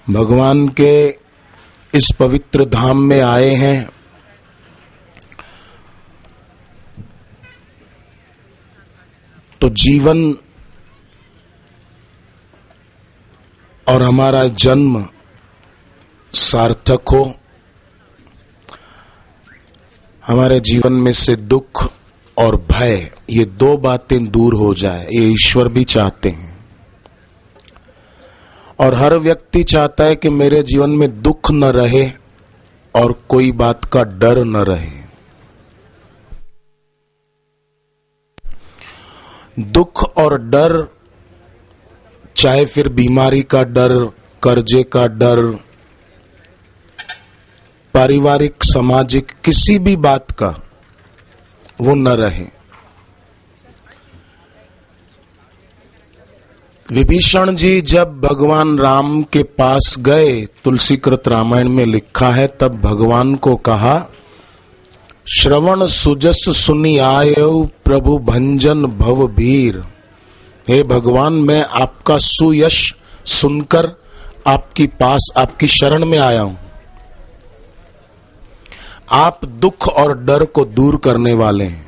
भगवान के इस पवित्र धाम में आए हैं तो जीवन और हमारा जन्म सार्थक हो, हमारे जीवन में से दुख और भय ये दो बातें दूर हो जाए, ये ईश्वर भी चाहते हैं। और हर व्यक्ति चाहता है कि मेरे जीवन में दुख न रहे और कोई बात का डर न रहे। दुख और डर, चाहे फिर बीमारी का डर, कर्जे का डर, पारिवारिक सामाजिक किसी भी बात का, वो न रहे। विभीषण जी जब भगवान राम के पास गए, तुलसीकृत रामायण में लिखा है, तब भगवान को कहा, श्रवण सुजस सुनि आयौ प्रभु भंजन भव भीर। हे भगवान, मैं आपका सुयश सुनकर आपकी पास, आपकी शरण में आया हूं। आप दुख और डर को दूर करने वाले हैं।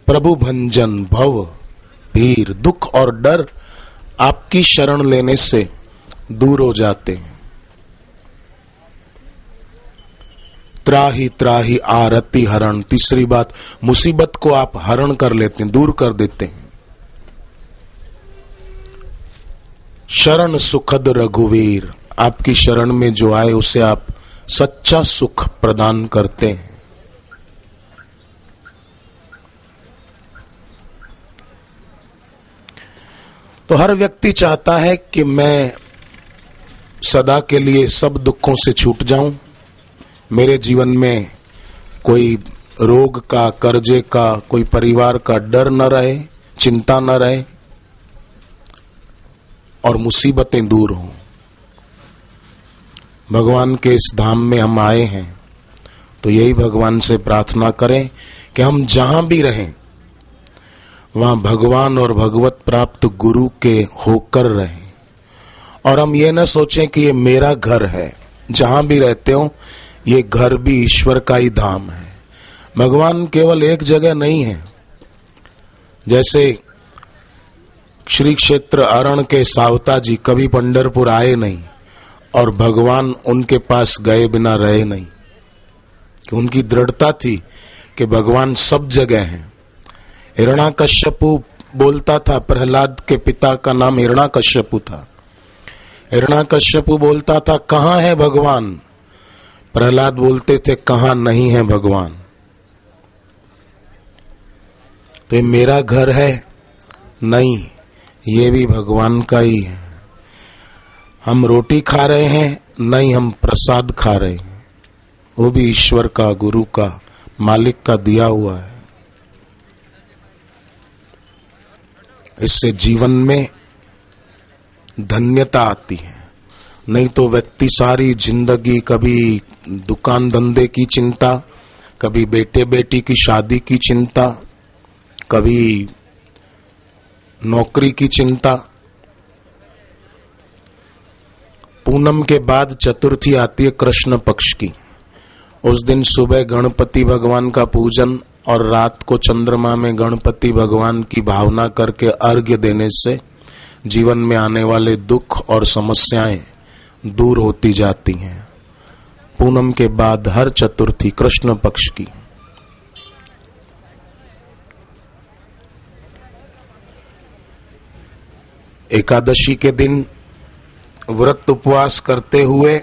प्रभु भंजन भव भीर, दुख और डर आपकी शरण लेने से दूर हो जाते हैं। त्राहि त्राहि आरति हरण, तीसरी बात, मुसीबत को आप हरण कर लेते हैं, दूर कर देते हैं। शरण सुखद रघुवीर, आपकी शरण में जो आए उसे आप सच्चा सुख प्रदान करते हैं। तो हर व्यक्ति चाहता है कि मैं सदा के लिए सब दुखों से छूट जाऊं, मेरे जीवन में कोई रोग का, कर्जे का, कोई परिवार का डर न रहे, चिंता न रहे और मुसीबतें दूर हों। भगवान के इस धाम में हम आए हैं तो यही भगवान से प्रार्थना करें कि हम जहां भी रहें वहां भगवान और भगवत प्राप्त गुरु के होकर रहें। और हम ये न सोचें कि ये मेरा घर है, जहां भी रहते हो ये घर भी ईश्वर का ही धाम है। भगवान केवल एक जगह नहीं है। जैसे श्री क्षेत्र अरण के सावता जी कभी पंढरपुर आए नहीं और भगवान उनके पास गए बिना रहे नहीं, कि उनकी दृढ़ता थी कि भगवान सब जगह हैं। हिरण्याकश्यपु बोलता था, प्रहलाद के पिता का नाम हिरण्याकश्यपु था। हिरण्याकश्यपु बोलता था, कहां है भगवान? प्रहलाद बोलते थे, कहां नहीं है भगवान। तो ये मेरा घर है? नहीं, ये भी भगवान का ही है। हम रोटी खा रहे हैं? नहीं, हम प्रसाद खा रहे हैं, वो भी ईश्वर का, गुरु का, मालिक का दिया हुआ है। इससे जीवन में धन्यता आती है। नहीं तो व्यक्ति सारी जिंदगी कभी दुकान धंधे की चिंता, कभी बेटे बेटी की शादी की चिंता, कभी नौकरी की चिंता। पूनम के बाद चतुर्थी आती है कृष्ण पक्ष की। उस दिन सुबह गणपति भगवान का पूजन और रात को चंद्रमा में गणपति भगवान की भावना करके अर्घ्य देने से जीवन में आने वाले दुख और समस्याएं दूर होती जाती हैं। पूनम के बाद हर चतुर्थी कृष्ण पक्ष की। एकादशी के दिन व्रत उपवास करते हुए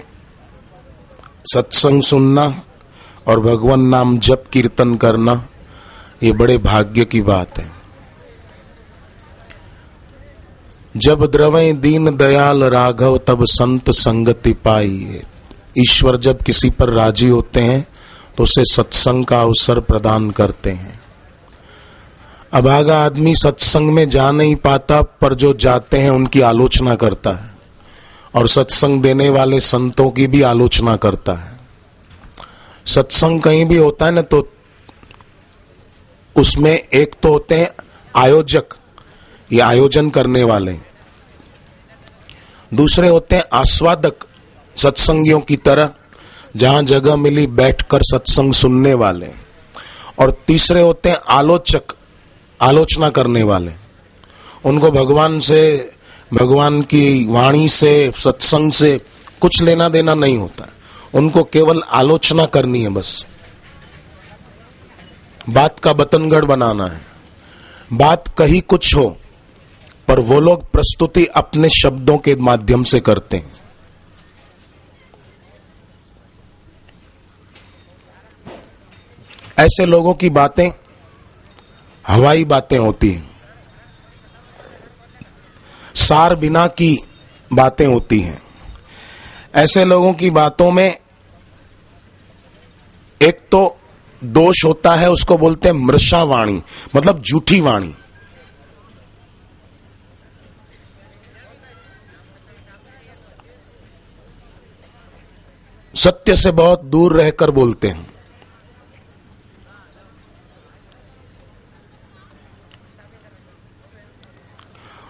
सत्संग सुनना और भगवान नाम जप कीर्तन करना, ये बड़े भाग्य की बात है। जब द्रवै दीन दयाल राघव तब संत संगति पाई। ईश्वर जब किसी पर राजी होते हैं तो उसे सत्संग का अवसर प्रदान करते हैं। अभागा आदमी सत्संग में जा नहीं पाता, पर जो जाते हैं उनकी आलोचना करता है और सत्संग देने वाले संतों की भी आलोचना करता है। सत्संग कहीं भी होता है ना, तो उसमें एक तो होते हैं आयोजक, ये आयोजन करने वाले, दूसरे होते हैं आस्वादक, सत्संगियों की तरह, जहां जगह मिली बैठकर सत्संग सुनने वाले। और तीसरे होते हैं आलोचक, आलोचना करने वाले। उनको भगवान से, भगवान की वाणी से, सत्संग से कुछ लेना देना नहीं होता, उनको केवल आलोचना करनी है, बस बात का बतनगढ़ बनाना है। बात कहीं कुछ हो, पर वो लोग प्रस्तुति अपने शब्दों के माध्यम से करते हैं। ऐसे लोगों की बातें हवाई बातें होती हैं, सार बिना की बातें होती हैं। ऐसे लोगों की बातों में एक तो दोष होता है, उसको बोलते हैं मृषा वाणी, मतलब झूठी वाणी। सत्य से बहुत दूर रहकर बोलते हैं।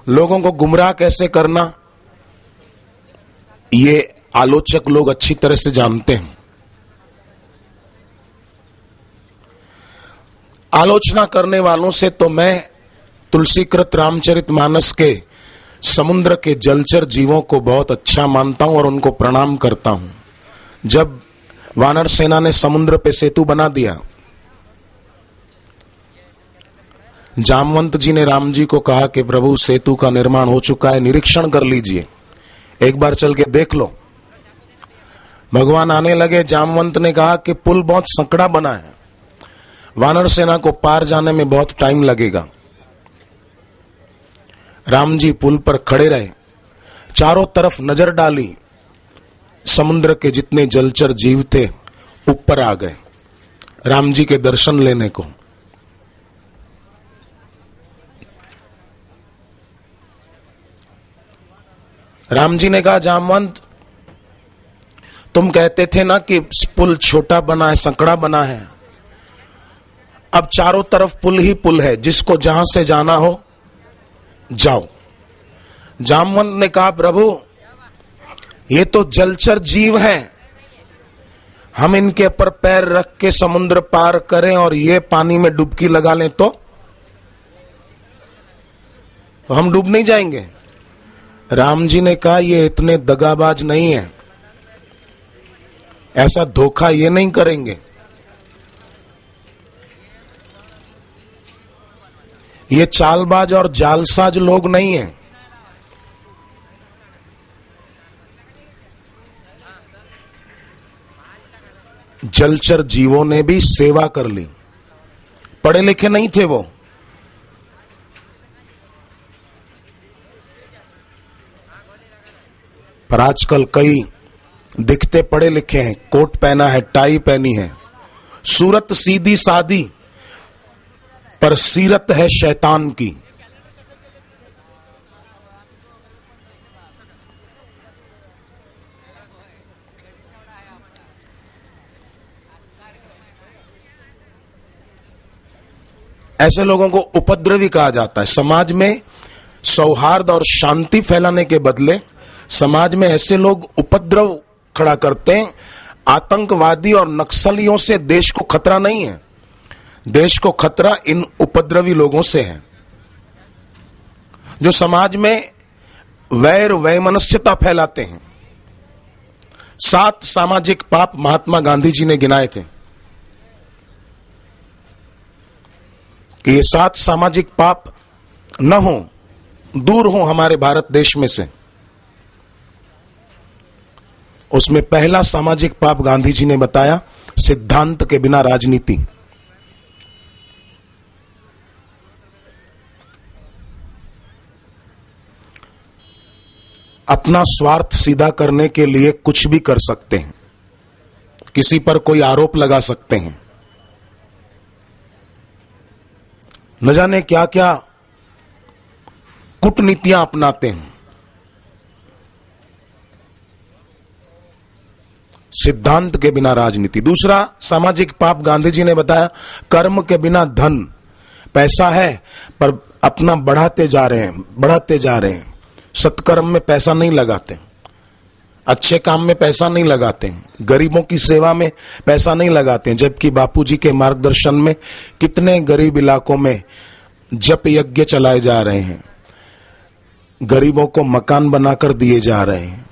लोगों को गुमराह कैसे करना, ये आलोचक लोग अच्छी तरह से जानते हैं। आलोचना करने वालों से तो मैं तुलसीकृत रामचरितमानस के समुद्र के जलचर जीवों को बहुत अच्छा मानता हूं और उनको प्रणाम करता हूं। जब वानर सेना ने समुद्र पे सेतु बना दिया, जामवंत जी ने राम जी को कहा कि प्रभु सेतु का निर्माण हो चुका है, निरीक्षण कर लीजिए, एक बार चल के देख लो। भगवान आने लगे, जामवंत ने कहा कि पुल बहुत संकड़ा बना है, वानर सेना को पार जाने में बहुत टाइम लगेगा। राम जी पुल पर खड़े रहे, चारों तरफ नजर डाली, समुद्र के जितने जलचर जीव थे ऊपर आ गए राम जी के दर्शन लेने को। राम जी ने कहा, जामवंत तुम कहते थे ना कि पुल छोटा बना है, संकड़ा बना है, अब चारों तरफ पुल ही पुल है, जिसको जहां से जाना हो जाओ। जामवंत ने कहा, प्रभु ये तो जलचर जीव हैं, हम इनके ऊपर पैर रख के समुद्र पार करें और ये पानी में डुबकी लगा लें तो हम डूब नहीं जाएंगे। राम जी ने कहा, ये इतने दगाबाज नहीं है, ऐसा धोखा ये नहीं करेंगे, ये चालबाज और जालसाज लोग नहीं हैं। जलचर जीवों ने भी सेवा कर ली, पढ़े लिखे नहीं थे वो, पर आजकल कई दिखते पढ़े लिखे हैं, कोट पहना है, टाई पहनी है, सूरत सीधी सादी पर सीरत है शैतान की। ऐसे लोगों को उपद्रवी कहा जाता है। समाज में सौहार्द और शांति फैलाने के बदले समाज में ऐसे लोग उपद्रव खड़ा करते हैं। आतंकवादी और नक्सलियों से देश को खतरा नहीं है, देश को खतरा इन उपद्रवी लोगों से है, जो समाज में वैर वैमनस्यता फैलाते हैं। 7 सामाजिक पाप महात्मा गांधी जी ने गिनाए थे कि ये 7 सामाजिक पाप न हो, दूर हो हमारे भारत देश में से। उसमें पहला सामाजिक पाप गांधी जी ने बताया, सिद्धांत के बिना राजनीति। अपना स्वार्थ सीधा करने के लिए कुछ भी कर सकते हैं, किसी पर कोई आरोप लगा सकते हैं, न जाने क्या क्या कूटनीतियां अपनाते हैं। सिद्धांत के बिना राजनीति। दूसरा सामाजिक पाप गांधी जी ने बताया, कर्म के बिना धन। पैसा है पर अपना बढ़ाते जा रहे हैं, बढ़ाते जा रहे हैं, सत्कर्म में पैसा नहीं लगाते, अच्छे काम में पैसा नहीं लगाते, गरीबों की सेवा में पैसा नहीं लगाते, जबकि बापूजी के मार्गदर्शन में कितने गरीब इलाकों में जप यज्ञ चलाए जा रहे हैं, गरीबों को मकान बनाकर दिए जा रहे हैं।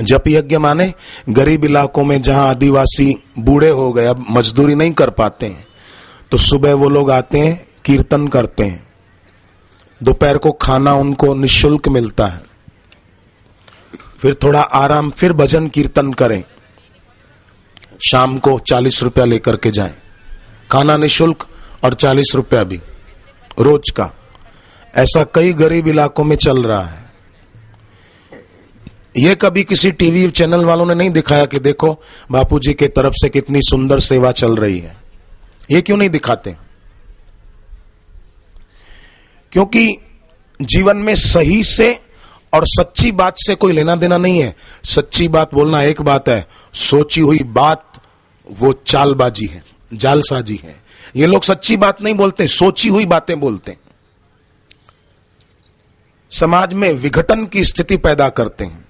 जप यज्ञ माने गरीब इलाकों में जहां आदिवासी बूढ़े हो गए, अब मजदूरी नहीं कर पाते हैं, तो सुबह वो लोग आते हैं, कीर्तन करते हैं, दोपहर को खाना उनको निःशुल्क मिलता है, फिर थोड़ा आराम, फिर भजन कीर्तन करें, शाम को 40 रुपया लेकर के जाएं, खाना निःशुल्क और 40 रुपया भी रोज का। ऐसा कई गरीब इलाकों में चल रहा है। ये कभी किसी टीवी चैनल वालों ने नहीं दिखाया कि देखो बापूजी के तरफ से कितनी सुंदर सेवा चल रही है। ये क्यों नहीं दिखाते? क्योंकि जीवन में सही से और सच्ची बात से कोई लेना देना नहीं है। सच्ची बात बोलना एक बात है, सोची हुई बात वो चालबाजी है, जालसाजी है। ये लोग सच्ची बात नहीं बोलते, सोची हुई बातें बोलते हैं, समाज में विघटन की स्थिति पैदा करते हैं।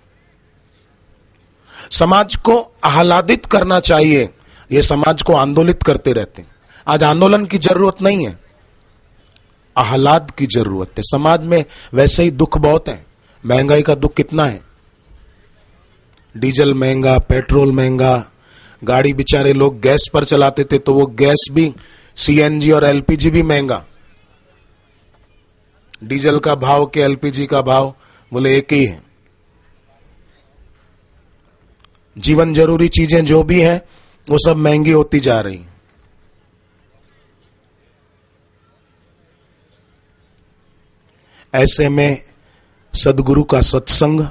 समाज को आह्लादित करना चाहिए, ये समाज को आंदोलित करते रहते हैं। आज आंदोलन की जरूरत नहीं है, आह्लाद की जरूरत है। समाज में वैसे ही दुख बहुत है, महंगाई का दुख कितना है, डीजल महंगा, पेट्रोल महंगा, गाड़ी बेचारे लोग गैस पर चलाते थे तो वो गैस भी सीएनजी और एलपीजी भी महंगा, डीजल का भाव के एलपीजी का भाव बोले एक ही है। जीवन जरूरी चीजें जो भी हैं वो सब महंगी होती जा रही हैं। ऐसे में सदगुरु का सत्संग,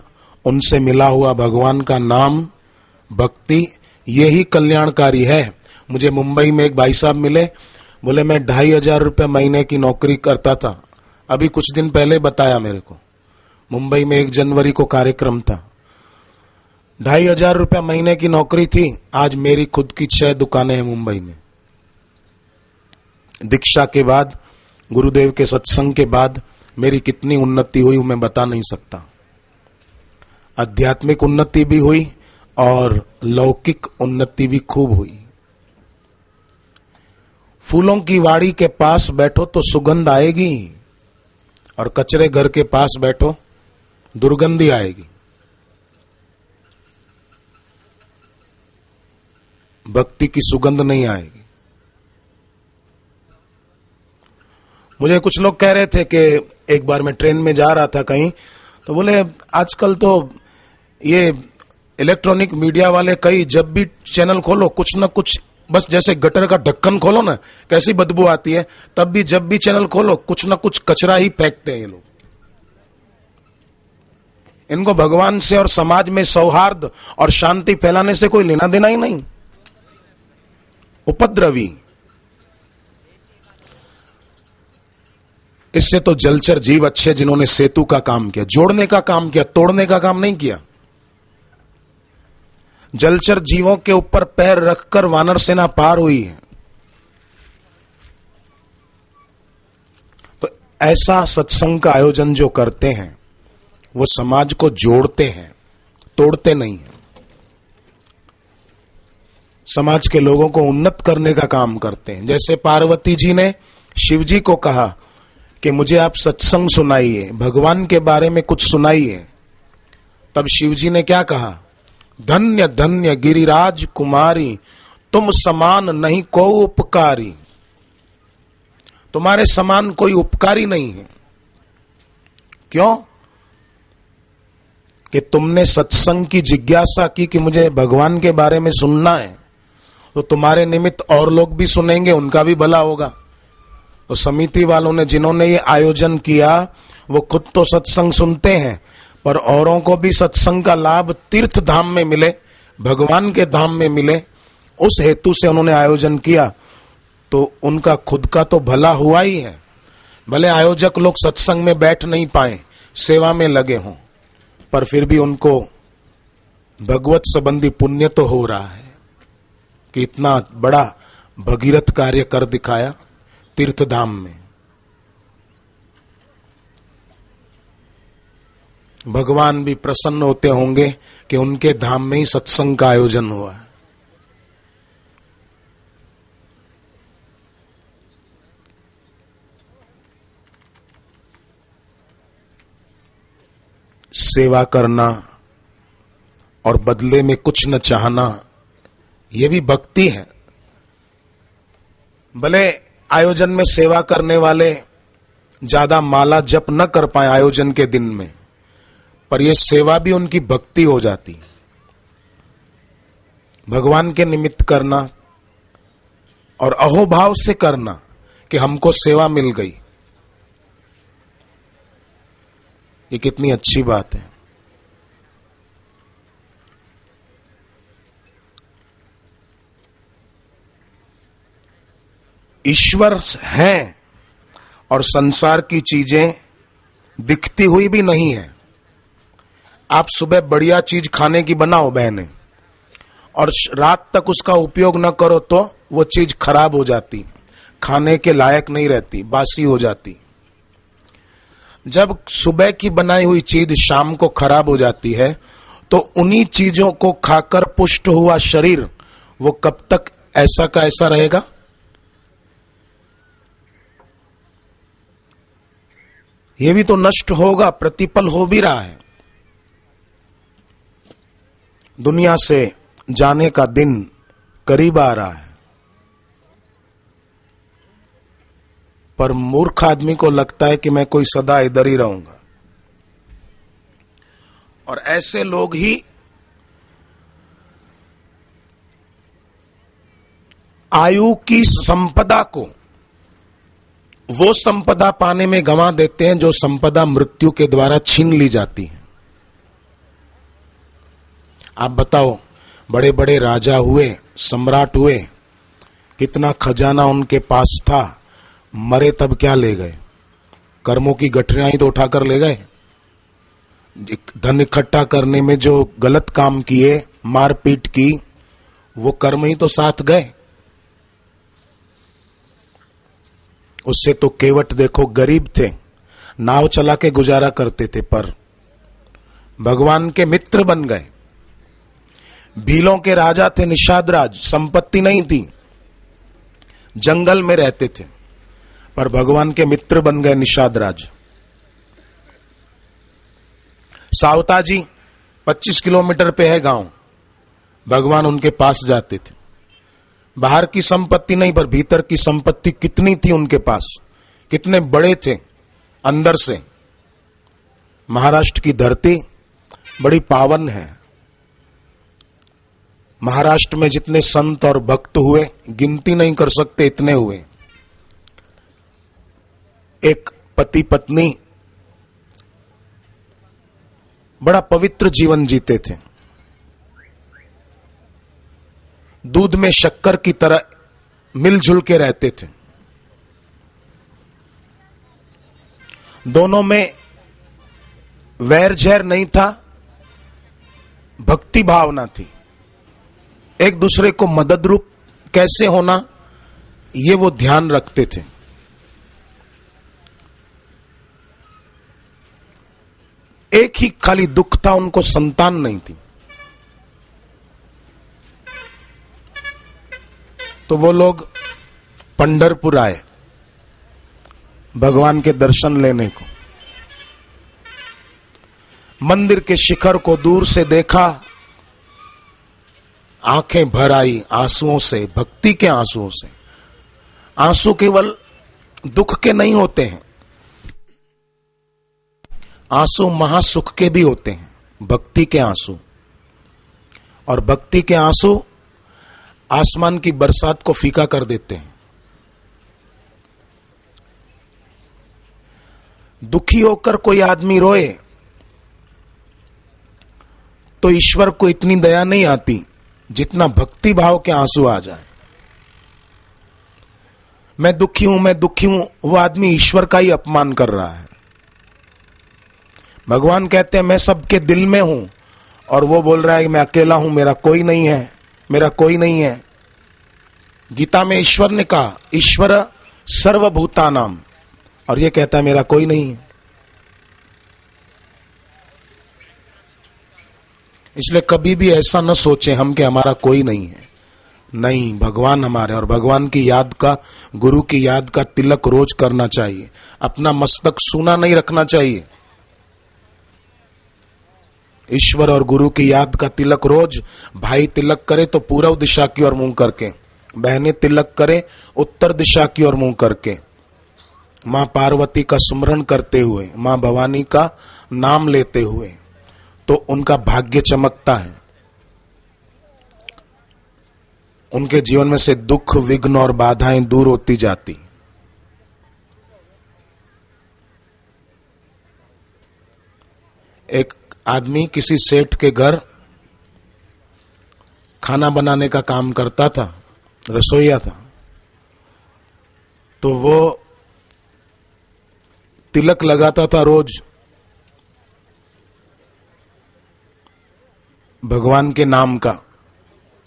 उनसे मिला हुआ भगवान का नाम, भक्ति, यही कल्याणकारी है। मुझे मुंबई में एक भाई साहब मिले, बोले मैं 2500 रुपये महीने की नौकरी करता था। अभी कुछ दिन पहले बताया मेरे को, मुंबई में 1 जनवरी को कार्यक्रम था, 2500 रुपये महीने की नौकरी थी। आज मेरी खुद की 6 दुकानें हैं मुंबई में। दीक्षा के बाद, गुरुदेव के सत्संग के बाद मेरी कितनी उन्नति हुई मैं बता नहीं सकता। आध्यात्मिक उन्नति भी हुई और लौकिक उन्नति भी खूब हुई। फूलों की वाड़ी के पास बैठो तो सुगंध आएगी, और कचरे घर के पास बैठो दुर्गंधी आएगी। भक्ति की सुगंध नहीं आएगी। मुझे कुछ लोग कह रहे थे कि एक बार मैं ट्रेन में जा रहा था कहीं, तो बोले आजकल तो ये इलेक्ट्रॉनिक मीडिया वाले कई जब भी चैनल खोलो कुछ न कुछ, बस जैसे गटर का ढक्कन खोलो ना कैसी बदबू आती है, तब भी जब भी चैनल खोलो कुछ न कुछ कचरा ही फेंकते हैं ये लोग। इनको भगवान से और समाज में सौहार्द और शांति फैलाने से कोई लेना देना ही नहीं। उपद्रवी, इससे तो जलचर जीव अच्छे जिन्होंने सेतु का काम किया, जोड़ने का काम किया, तोड़ने का काम नहीं किया। जलचर जीवों के ऊपर पैर रखकर वानर सेना पार हुई है। तो ऐसा सत्संग का आयोजन जो करते हैं वो समाज को जोड़ते हैं, तोड़ते नहीं है। समाज के लोगों को उन्नत करने का काम करते हैं। जैसे पार्वती जी ने शिव जी को कहा कि मुझे आप सत्संग सुनाइए, भगवान के बारे में कुछ सुनाइए, तब शिव जी ने क्या कहा? धन्य धन्य गिरिराज कुमारी, तुम समान नहीं को उपकारी। तुम्हारे समान कोई उपकारी नहीं है। क्यों? कि तुमने सत्संग की जिज्ञासा की कि मुझे भगवान के बारे में सुनना है, तो तुम्हारे निमित्त और लोग भी सुनेंगे, उनका भी भला होगा। तो समिति वालों ने जिन्होंने ये आयोजन किया वो खुद तो सत्संग सुनते हैं, पर औरों को भी सत्संग का लाभ तीर्थ धाम में मिले, भगवान के धाम में मिले, उस हेतु से उन्होंने आयोजन किया। तो उनका खुद का तो भला हुआ ही है। भले आयोजक लोग सत्संग में बैठ नहीं पाए, सेवा में लगे हों, पर फिर भी उनको भगवत संबंधी पुण्य तो हो रहा है कि इतना बड़ा भगीरथ कार्य कर दिखाया तीर्थ धाम में। भगवान भी प्रसन्न होते होंगे कि उनके धाम में ही सत्संग का आयोजन हुआ है। सेवा करना और बदले में कुछ न चाहना, यह भी भक्ति है। भले आयोजन में सेवा करने वाले ज्यादा माला जप न कर पाए आयोजन के दिन में, पर यह सेवा भी उनकी भक्ति हो जाती। भगवान के निमित्त करना और अहोभाव से करना कि हमको सेवा मिल गई, ये कितनी अच्छी बात है। ईश्वर है और संसार की चीजें दिखती हुई भी नहीं है। आप सुबह बढ़िया चीज खाने की बनाओ बहने, और रात तक उसका उपयोग न करो तो वो चीज खराब हो जाती, खाने के लायक नहीं रहती, बासी हो जाती। जब सुबह की बनाई हुई चीज शाम को खराब हो जाती है तो उन्हीं चीजों को खाकर पुष्ट हुआ शरीर वो कब तक ऐसा का ऐसा रहेगा? ये भी तो नष्ट होगा, प्रतिपल हो भी रहा है। दुनिया से जाने का दिन करीब आ रहा है, पर मूर्ख आदमी को लगता है कि मैं कोई सदा इधर ही रहूंगा। और ऐसे लोग ही आयु की संपदा को वो संपदा पाने में गंवा देते हैं जो संपदा मृत्यु के द्वारा छीन ली जाती है। आप बताओ, बड़े बड़े राजा हुए, सम्राट हुए, कितना खजाना उनके पास था, मरे तब क्या ले गए? कर्मों की गठरियां ही तो उठाकर ले गए। धन इकट्ठा करने में जो गलत काम किए, मारपीट की, वो कर्म ही तो साथ गए। उससे तो केवट देखो, गरीब थे, नाव चला के गुजारा करते थे, पर भगवान के मित्र बन गए। भीलों के राजा थे निषाद राज, संपत्ति नहीं थी, जंगल में रहते थे, पर भगवान के मित्र बन गए निषाद राज। सावता जी 25 किलोमीटर पे है गांव, भगवान उनके पास जाते थे। बाहर की संपत्ति नहीं, पर भीतर की संपत्ति कितनी थी उनके पास, कितने बड़े थे अंदर से। महाराष्ट्र की धरती बड़ी पावन है। महाराष्ट्र में जितने संत और भक्त हुए गिनती नहीं कर सकते, इतने हुए। एक पति पत्नी बड़ा पवित्र जीवन जीते थे, दूध में शक्कर की तरह मिलजुल के रहते थे। दोनों में वैर झैर नहीं था, भक्ति भावना थी। एक दूसरे को मदद रूप कैसे होना, ये वो ध्यान रखते थे। एक ही खाली दुख था, उनको संतान नहीं थी। तो वो लोग पंढरपुर आए भगवान के दर्शन लेने को। मंदिर के शिखर को दूर से देखा, आंखें भर आई आंसुओं से, भक्ति के आंसुओं से। आंसू केवल दुख के नहीं होते हैं, आंसू महासुख के भी होते हैं, भक्ति के आंसू। और भक्ति के आंसू आसमान की बरसात को फीका कर देते हैं। दुखी होकर कोई आदमी रोए तो ईश्वर को इतनी दया नहीं आती जितना भक्ति भाव के आंसू आ जाए। मैं दुखी हूं, वो आदमी ईश्वर का ही अपमान कर रहा है। भगवान कहते हैं मैं सबके दिल में हूं, और वो बोल रहा है कि मैं अकेला हूं, मेरा कोई नहीं है, मेरा कोई नहीं है। गीता में ईश्वर ने कहा ईश्वर सर्वभूतानाम, और ये कहता है मेरा कोई नहीं है। इसलिए कभी भी ऐसा न सोचें हम कि हमारा कोई नहीं है। नहीं, भगवान हमारे, और भगवान की याद का, गुरु की याद का तिलक रोज करना चाहिए। अपना मस्तक सूना नहीं रखना चाहिए। ईश्वर और गुरु की याद का तिलक रोज, भाई तिलक करे तो पूर्व दिशा की ओर मुंह करके, बहनें तिलक करे उत्तर दिशा की ओर मुंह करके, मां पार्वती का स्मरण करते हुए, मां भवानी का नाम लेते हुए, तो उनका भाग्य चमकता है। उनके जीवन में से दुख, विघ्न और बाधाएं दूर होती जाती। एक आदमी किसी सेठ के घर खाना बनाने का काम करता था, रसोइया था। तो वो तिलक लगाता था रोज भगवान के नाम का,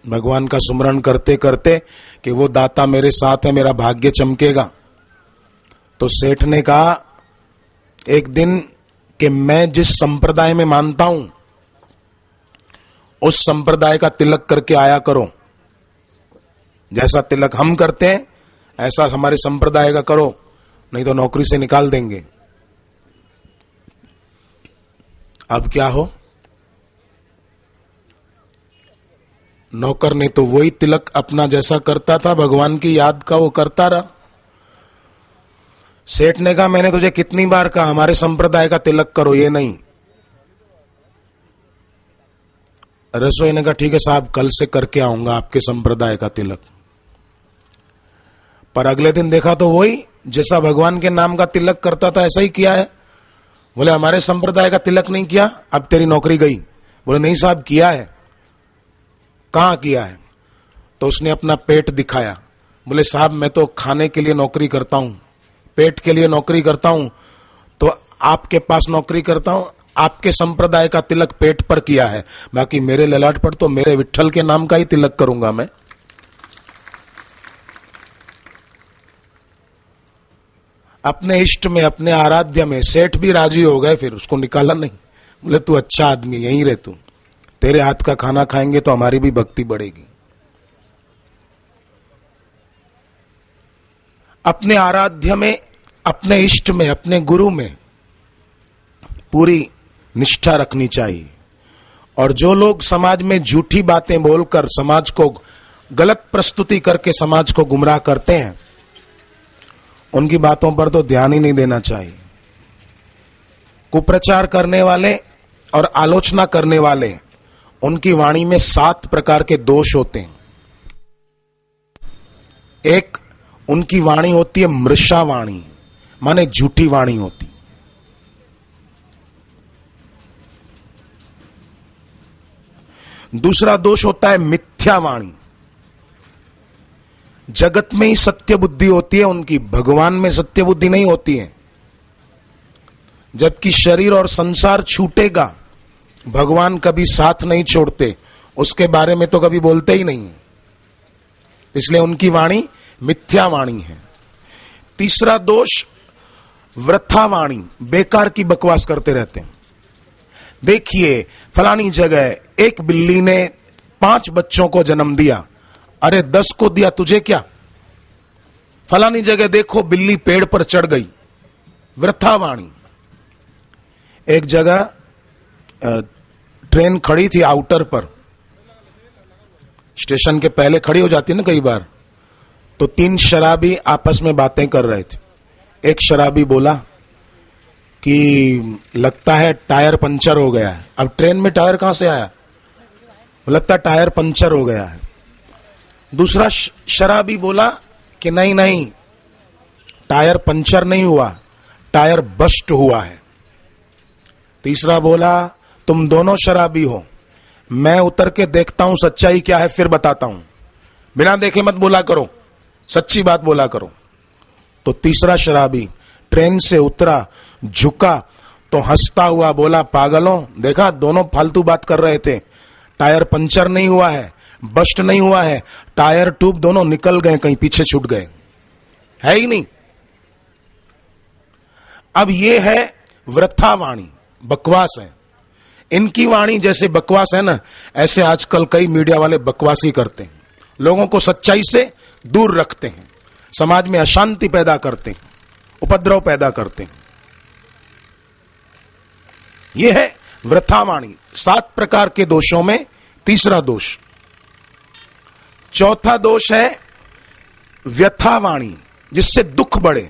भगवान का सुमरण करते करते कि वो दाता मेरे साथ है, मेरा भाग्य चमकेगा। तो सेठ ने कहा एक दिन कि मैं जिस संप्रदाय में मानता हूं उस संप्रदाय का तिलक करके आया करो। जैसा तिलक हम करते हैं ऐसा हमारे संप्रदाय का करो, नहीं तो नौकरी से निकाल देंगे। अब क्या हो, नौकर ने तो वही तिलक अपना जैसा करता था भगवान की याद का वो करता रहा। सेठ ने कहा मैंने तुझे कितनी बार कहा हमारे संप्रदाय का तिलक करो, ये नहीं। रसोई ने कहा ठीक है साहब, कल से करके आऊंगा आपके संप्रदाय का तिलक। पर अगले दिन देखा तो वही जैसा भगवान के नाम का तिलक करता था ऐसा ही किया है। बोले हमारे संप्रदाय का तिलक नहीं किया, अब तेरी नौकरी गई। बोले नहीं साहब किया है। कहां किया है? तो उसने अपना पेट दिखाया। बोले साहब मैं तो खाने के लिए नौकरी करता हूं, पेट के लिए नौकरी करता हूं, तो आपके पास नौकरी करता हूं, आपके संप्रदाय का तिलक पेट पर किया है, बाकी मेरे ललाट पर तो मेरे विट्ठल के नाम का ही तिलक करूंगा मैं। अपने इष्ट में, अपने आराध्य में सेठ भी राजी हो गए, फिर उसको निकाला नहीं। बोले तू अच्छा आदमी, यहीं रह, तू तेरे हाथ का खाना खाएंगे तो हमारी भी भक्ति बढ़ेगी। अपने आराध्य में, अपने इष्ट में, अपने गुरु में पूरी निष्ठा रखनी चाहिए। और जो लोग समाज में झूठी बातें बोलकर समाज को गलत प्रस्तुति करके समाज को गुमराह करते हैं, उनकी बातों पर तो ध्यान ही नहीं देना चाहिए। कुप्रचार करने वाले और आलोचना करने वाले, उनकी वाणी में 7 प्रकार के दोष होते हैं। एक, उनकी वाणी होती है मृषा वाणी, माने झूठी वाणी होती। दूसरा दोष होता है मिथ्या वाणी। जगत में ही सत्य बुद्धि होती है उनकी, भगवान में सत्य बुद्धि नहीं होती है। जबकि शरीर और संसार छूटेगा, भगवान कभी साथ नहीं छोड़ते, उसके बारे में तो कभी बोलते ही नहीं, इसलिए उनकी वाणी मिथ्या वाणी है। तीसरा दोष वृथा वाणी, बेकार की बकवास करते रहते हैं। देखिए फलानी जगह एक बिल्ली ने 5 बच्चों को जन्म दिया, अरे 10 को दिया, तुझे क्या? फलानी जगह देखो बिल्ली पेड़ पर चढ़ गई, वृथा वाणी। एक जगह ट्रेन खड़ी थी आउटर पर, स्टेशन के पहले खड़ी हो जाती है ना कई बार, तो 3 शराबी आपस में बातें कर रहे थे। एक शराबी बोला कि लगता है टायर पंचर हो गया है। अब ट्रेन में टायर कहां से आया? लगता है टायर पंचर हो गया है। दूसरा शराबी बोला कि नहीं नहीं, टायर पंचर नहीं हुआ, टायर बस्ट हुआ है। तीसरा बोला तुम दोनों शराबी हो, मैं उतर के देखता हूं सच्चाई क्या है फिर बताता हूं, बिना देखे मत बोला करो, सच्ची बात बोला करो। तो तीसरा शराबी ट्रेन से उतरा, झुका तो हंसता हुआ बोला पागलों, देखा दोनों फालतू बात कर रहे थे, टायर पंचर नहीं हुआ है, बस्ट नहीं हुआ है, टायर ट्यूब दोनों निकल गए, कहीं पीछे छूट गए, है ही नहीं। अब ये है वृथा वाणी, बकवास है। इनकी वाणी जैसे बकवास है ना, ऐसे आजकल कई मीडिया वाले बकवासी करते हैं, लोगों को सच्चाई से दूर रखते हैं, समाज में अशांति पैदा करते हैं, उपद्रव पैदा करते हैं। यह है वृथावाणी। 7 प्रकार के दोषों में तीसरा दोष। चौथा दोष है व्यथावाणी, जिससे दुख बढ़े।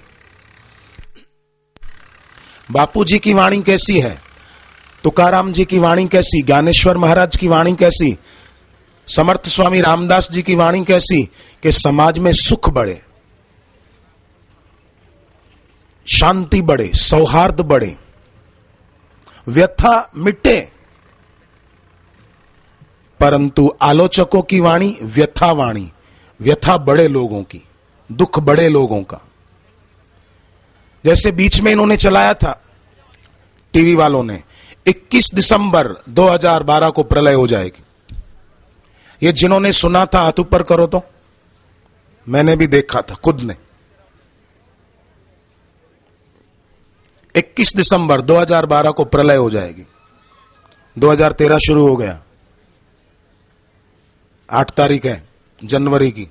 बापू जी की वाणी कैसी है, तुकाराम जी की वाणी कैसी, ज्ञानेश्वर महाराज की वाणी कैसी, समर्थ स्वामी रामदास जी की वाणी कैसी, कि समाज में सुख बढ़े, शांति बढ़े, सौहार्द बढ़े, व्यथा मिटे। परंतु आलोचकों की वाणी व्यथा वाणी, व्यथा बड़े लोगों की, दुख बड़े लोगों का। जैसे बीच में इन्होंने चलाया था टीवी वालों ने, 21 दिसंबर 2012 को प्रलय हो जाएगी। ये जिन्होंने सुना था हाथ ऊपर करो तो। मैंने भी देखा था खुद ने। 21 दिसंबर 2012 को प्रलय हो जाएगी। 2013 शुरू हो गया, 8 तारीख है जनवरी की।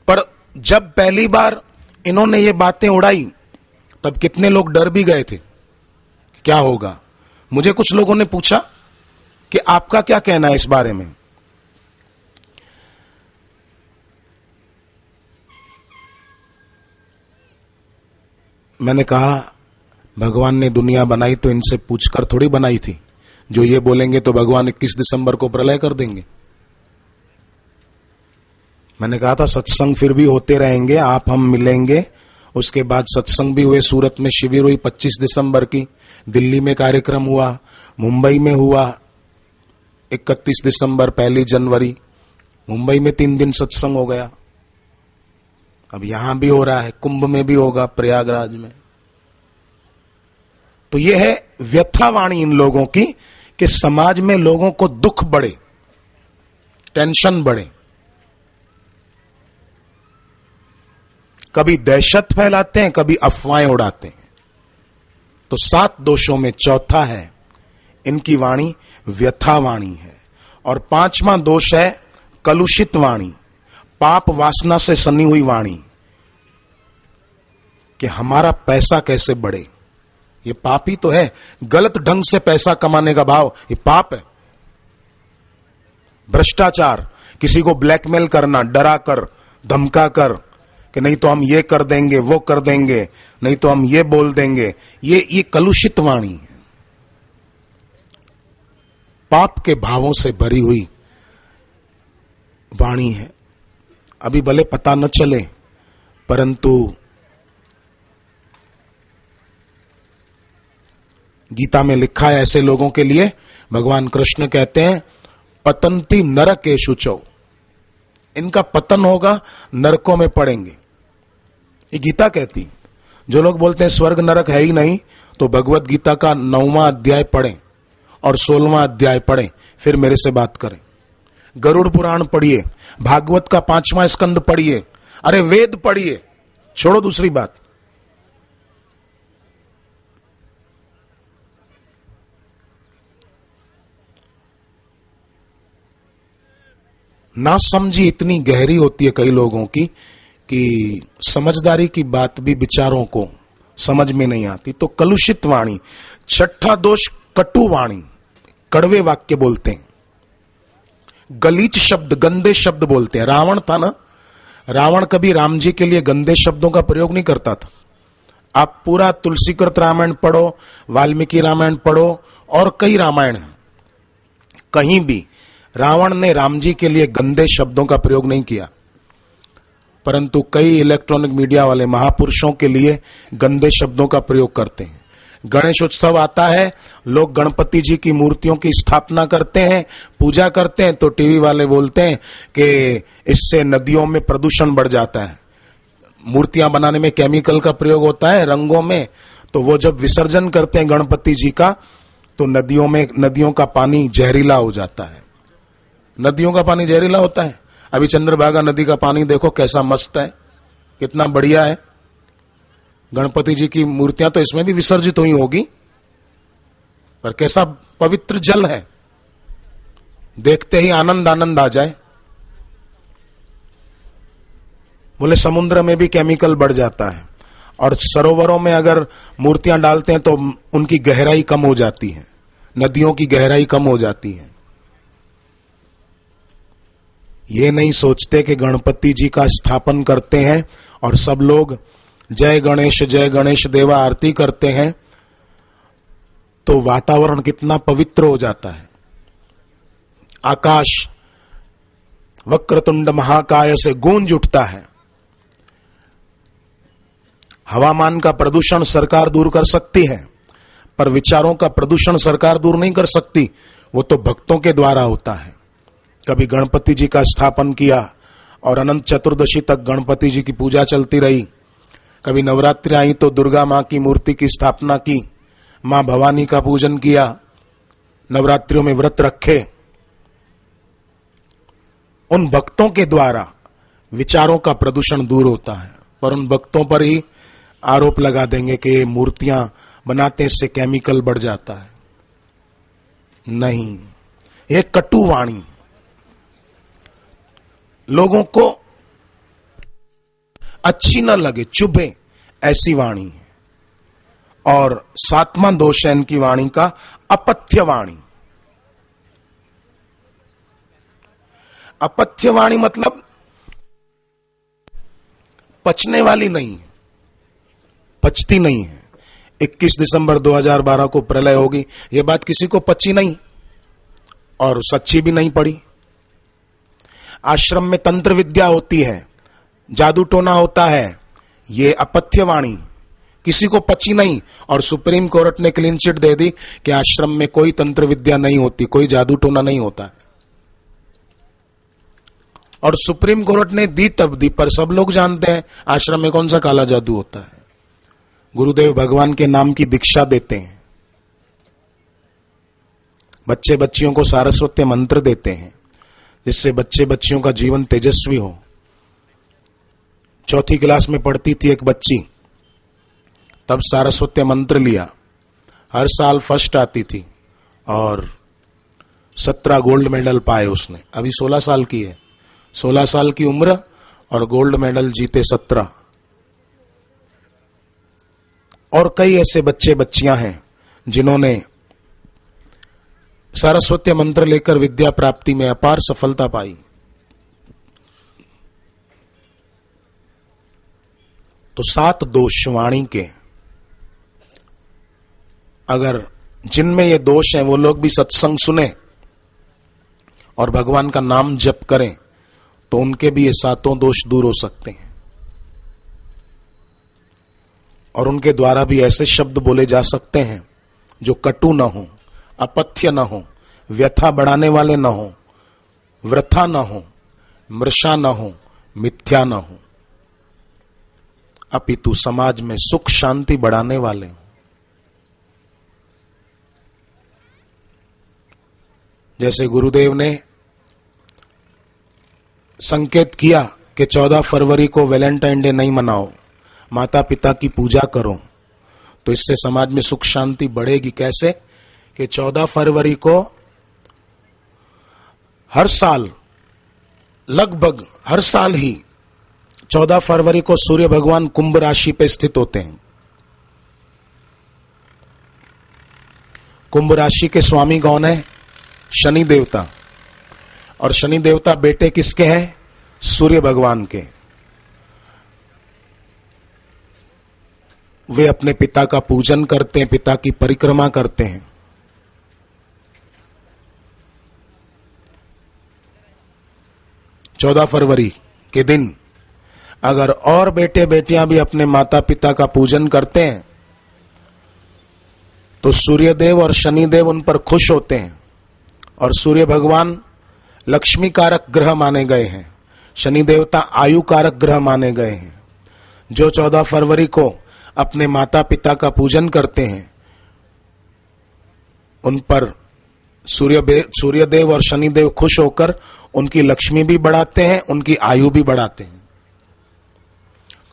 पर जब पहली बार इन्होंने ये बातें उड़ाई, तब कितने लोग डर भी गए थे, क्या होगा। मुझे कुछ लोगों ने पूछा कि आपका क्या कहना है इस बारे में। मैंने कहा, भगवान ने दुनिया बनाई तो इनसे पूछकर थोड़ी बनाई थी। जो ये बोलेंगे तो भगवान 21 दिसंबर को प्रलय कर देंगे। मैंने कहा था सत्संग फिर भी होते रहेंगे, आप हम मिलेंगे। उसके बाद सत्संग भी हुए, सूरत में शिविर हुई 25 दिसंबर की, दिल्ली में कार्यक्रम हुआ, मुंबई में हुआ 31 दिसंबर, 1 जनवरी मुंबई में 3 दिन सत्संग हो गया। अब यहां भी हो रहा है, कुंभ में भी होगा, प्रयागराज में। तो यह है व्यथावाणी इन लोगों की, कि समाज में लोगों को दुख बढ़े, टेंशन बढ़े, कभी दहशत फैलाते हैं, कभी अफवाहें उड़ाते हैं। तो 7 दोषों में चौथा है इनकी वाणी व्यथावाणी है। और 5वां दोष है कलुषित वाणी, पाप वासना से सनी हुई वाणी, कि हमारा पैसा कैसे बढ़े। ये पाप ही तो है, गलत ढंग से पैसा कमाने का भाव, ये पाप है। भ्रष्टाचार, किसी को ब्लैकमेल करना, डरा कर, धमका कर, कि नहीं तो हम ये कर देंगे, वो कर देंगे, नहीं तो हम ये बोल देंगे, ये कलुषित वाणी है, पाप के भावों से भरी हुई वाणी है। अभी भले पता न चले, परंतु गीता में लिखा है ऐसे लोगों के लिए, भगवान कृष्ण कहते हैं पतंती नरकेषु चौ, इनका पतन होगा, नरकों में पड़ेंगे। ये गीता कहती। जो लोग बोलते हैं स्वर्ग नरक है ही नहीं, तो भगवत गीता का 9वां अध्याय पढ़ें और 16वां अध्याय पढ़ें, फिर मेरे से बात करें। गरुड़ पुराण पढ़िए, भागवत का 5वां स्कंद पढ़िए, अरे वेद पढ़िए, छोड़ो दूसरी बात। ना समझी इतनी गहरी होती है कई लोगों की कि समझदारी की बात भी विचारों को समझ में नहीं आती। तो कलुषित वाणी। 6ठा दोष कटु वाणी, कड़वे वाक्य बोलते हैं, गलीच शब्द, गंदे शब्द बोलते हैं। रावण था ना, रावण कभी राम जी के लिए गंदे शब्दों का प्रयोग नहीं करता था। आप पूरा तुलसीकृत रामायण पढ़ो, वाल्मीकि रामायण पढ़ो, और कई रामायण हैं, कहीं भी रावण ने राम जी के लिए गंदे शब्दों का प्रयोग नहीं किया। परंतु कई इलेक्ट्रॉनिक मीडिया वाले महापुरुषों के लिए गंदे शब्दों का प्रयोग करते हैं। गणेश उत्सव आता है, लोग गणपति जी की मूर्तियों की स्थापना करते हैं, पूजा करते हैं, तो टीवी वाले बोलते हैं कि इससे नदियों में प्रदूषण बढ़ जाता है। मूर्तियां बनाने में केमिकल का प्रयोग होता है, रंगों में, तो वो जब विसर्जन करते हैं गणपति जी का, तो नदियों का पानी जहरीला हो जाता है। नदियों का पानी जहरीला होता है। अभी चंद्रभागा नदी का पानी देखो कैसा मस्त है, कितना बढ़िया है। गणपति जी की मूर्तियां तो इसमें भी विसर्जित हुई होगी, पर कैसा पवित्र जल है, देखते ही आनंद आनंद आ जाए। बोले समुद्र में भी केमिकल बढ़ जाता है, और सरोवरों में अगर मूर्तियां डालते हैं तो उनकी गहराई कम हो जाती है, नदियों की गहराई कम हो जाती है। ये नहीं सोचते कि गणपति जी का स्थापन करते हैं और सब लोग जय गणेश देवा आरती करते हैं तो वातावरण कितना पवित्र हो जाता है। आकाश वक्रतुंड महाकाय से गूंज उठता है। हवामान का प्रदूषण सरकार दूर कर सकती है, पर विचारों का प्रदूषण सरकार दूर नहीं कर सकती, वो तो भक्तों के द्वारा होता है। कभी गणपति जी का स्थापन किया और अनंत चतुर्दशी तक गणपति जी की पूजा चलती रही। कभी नवरात्रि आई तो दुर्गा मां की मूर्ति की स्थापना की, मां भवानी का पूजन किया, नवरात्रियों में व्रत रखे। उन भक्तों के द्वारा विचारों का प्रदूषण दूर होता है, पर उन भक्तों पर ही आरोप लगा देंगे कि ये मूर्तियां बनाते से केमिकल बढ़ जाता है। नहीं, ये कटु वाणी, लोगों को अच्छी न लगे, चुभे, ऐसी वाणी है। और सातवां दोष है इनकी वाणी का, अपथ्य वाणी। अपथ्य वाणी मतलब पचने वाली नहीं है, पचती नहीं है। 21 दिसंबर 2012 को प्रलय होगी, यह बात किसी को पची नहीं और सच्ची भी नहीं पड़ी। आश्रम में तंत्र विद्या होती है, जादू टोना होता है, ये अपथ्य वाणी किसी को पची नहीं। और सुप्रीम कोर्ट ने क्लीन चिट दे दी कि आश्रम में कोई तंत्र विद्या नहीं होती, कोई जादू टोना नहीं होता। और सुप्रीम कोर्ट ने दी तब दी, पर सब लोग जानते हैं आश्रम में कौन सा काला जादू होता है। गुरुदेव भगवान के नाम की दीक्षा देते हैं, बच्चे बच्चियों को सारस्वत मंत्र देते हैं, जिससे बच्चे बच्चियों का जीवन तेजस्वी हो। 4th क्लास में पढ़ती थी एक बच्ची, तब सारस्वत मंत्र लिया, हर साल फर्स्ट आती थी और 17 गोल्ड मेडल पाए उसने। अभी 16 साल की है, 16 साल की उम्र और गोल्ड मेडल जीते 17। और कई ऐसे बच्चे बच्चियां हैं जिन्होंने सारस्वत मंत्र लेकर विद्या प्राप्ति में अपार सफलता पाई। तो 7 दोष वाणी के, अगर जिनमें ये दोष हैं वो लोग भी सत्संग सुने और भगवान का नाम जप करें तो उनके भी ये 7 दोष दूर हो सकते हैं। और उनके द्वारा भी ऐसे शब्द बोले जा सकते हैं जो कटु न हो, अपथ्य न हो, व्यथा बढ़ाने वाले न हो, वृथा न हो, मृषा न हो, मिथ्या न हो, अपितु समाज में सुख शांति बढ़ाने वाले हो। जैसे गुरुदेव ने संकेत किया कि 14 फरवरी को वैलेंटाइन डे नहीं मनाओ, माता पिता की पूजा करो, तो इससे समाज में सुख शांति बढ़ेगी। कैसे कि 14 फरवरी को हर साल, लगभग हर साल ही 14 फरवरी को सूर्य भगवान कुंभ राशि पे स्थित होते हैं। कुंभ राशि के स्वामी कौन है? शनि देवता। और शनि देवता बेटे किसके हैं? सूर्य भगवान के। वे अपने पिता का पूजन करते हैं, पिता की परिक्रमा करते हैं। चौदह फरवरी के दिन अगर और बेटे बेटियां भी अपने माता पिता का पूजन करते हैं तो सूर्यदेव और शनिदेव उन पर खुश होते हैं। और सूर्य भगवान लक्ष्मी कारक ग्रह माने गए हैं, शनि देवता आयु कारक ग्रह माने गए हैं। जो 14 फरवरी को अपने माता पिता का पूजन करते हैं उन पर सूर्यदेव और शनिदेव खुश होकर उनकी लक्ष्मी भी बढ़ाते हैं, उनकी आयु भी बढ़ाते हैं।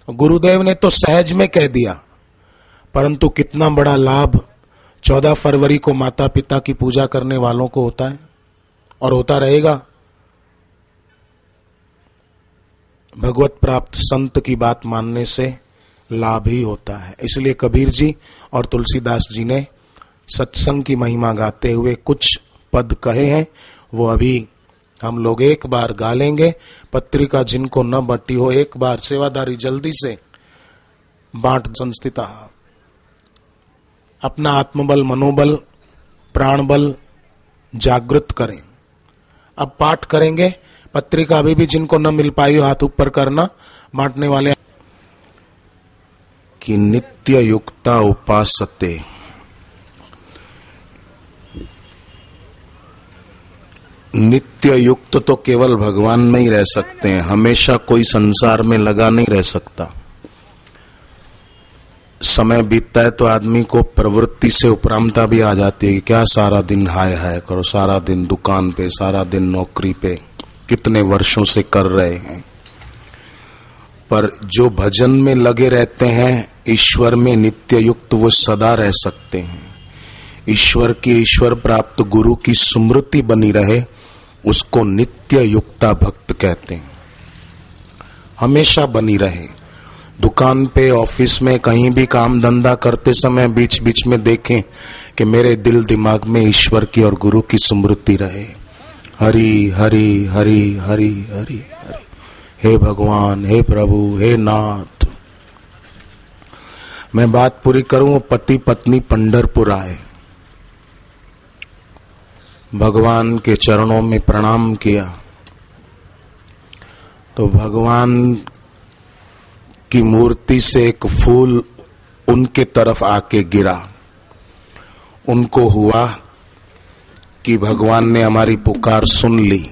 गुरुदेव ने तो सहज में कह दिया परंतु कितना बड़ा लाभ 14 फरवरी को माता पिता की पूजा करने वालों को होता है और होता रहेगा। भगवत प्राप्त संत की बात मानने से लाभ ही होता है। इसलिए कबीर जी और तुलसीदास जी ने सत्संग की महिमा गाते हुए कुछ पद कहे हैं, वो अभी हम लोग एक बार गा लेंगे। पत्रिका जिनको न बटी हो एक बार सेवादारी जल्दी से बांट संस्थिता। अपना आत्मबल, मनोबल, प्राणबल जागृत करें। अब पाठ करेंगे। पत्रिका अभी भी जिनको न मिल पाई हो हाथ ऊपर करना। बांटने वाले कि नित्य युक्ता उपासते। नित्य युक्त तो केवल भगवान में ही रह सकते हैं, हमेशा कोई संसार में लगा नहीं रह सकता। समय बीतता है तो आदमी को प्रवृत्ति से उपरामता भी आ जाती है कि क्या सारा दिन हाय हाय करो, सारा दिन दुकान पे, सारा दिन नौकरी पे, कितने वर्षों से कर रहे हैं। पर जो भजन में लगे रहते हैं, ईश्वर में नित्य युक्त, वो सदा रह सकते हैं। ईश्वर की, ईश्वर प्राप्त गुरु की स्मृति बनी रहे, उसको नित्य युक्ता भक्त कहते हैं। हमेशा बनी रहे। दुकान पे, ऑफिस में, कहीं भी काम धंधा करते समय बीच बीच में देखें कि मेरे दिल दिमाग में ईश्वर की और गुरु की स्मृति रहे। हरि हरि हरि हरि हरि हरि, हे भगवान, हे प्रभु, हे नाथ। मैं बात पूरी करूं। पति पत्नी पंढरपुर आए, भगवान के चरणों में प्रणाम किया तो भगवान की मूर्ति से एक फूल उनके तरफ आके गिरा। उनको हुआ कि भगवान ने हमारी पुकार सुन ली।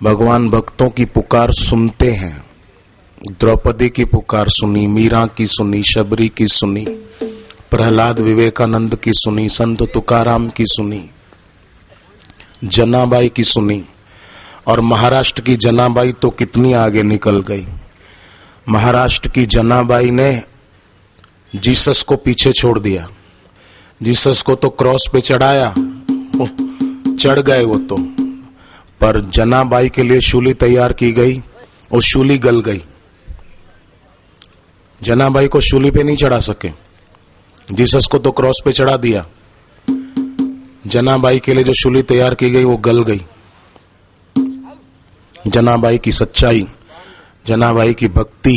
भगवान भक्तों की पुकार सुनते हैं। द्रौपदी की पुकार सुनी, मीरा की सुनी, शबरी की सुनी, प्रहलाद विवेकानंद की सुनी, संत तुकाराम की सुनी, जनाबाई की सुनी। और महाराष्ट्र की जनाबाई तो कितनी आगे निकल गई। महाराष्ट्र की जनाबाई ने जीसस को पीछे छोड़ दिया। जीसस को तो क्रॉस पे चढ़ाया, चढ़ गए वो तो, पर जनाबाई के लिए शूली तैयार की गई, वो शूली गल गई। जनाबाई को शूली पे नहीं चढ़ा सके, जीसस को तो क्रॉस पे चढ़ा दिया। जनाबाई के लिए जो शूली तैयार की गई वो गल गई। जनाबाई की सच्चाई, जनाबाई की भक्ति।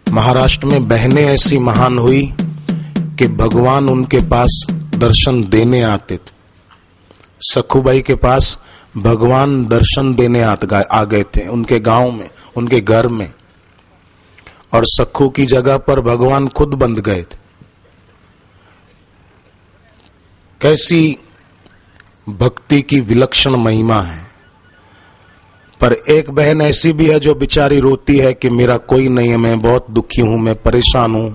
महाराष्ट्र में बहनें ऐसी महान हुई कि भगवान उनके पास दर्शन देने आते थे। सखुबाई के पास भगवान दर्शन देने आ गए थे, उनके गांव में, उनके घर में। और सखू की जगह पर भगवान खुद बंध गए थे। कैसी भक्ति की विलक्षण महिमा है। पर एक बहन ऐसी भी है जो बेचारी रोती है कि मेरा कोई नहीं है, मैं बहुत दुखी हूं, मैं परेशान हूं,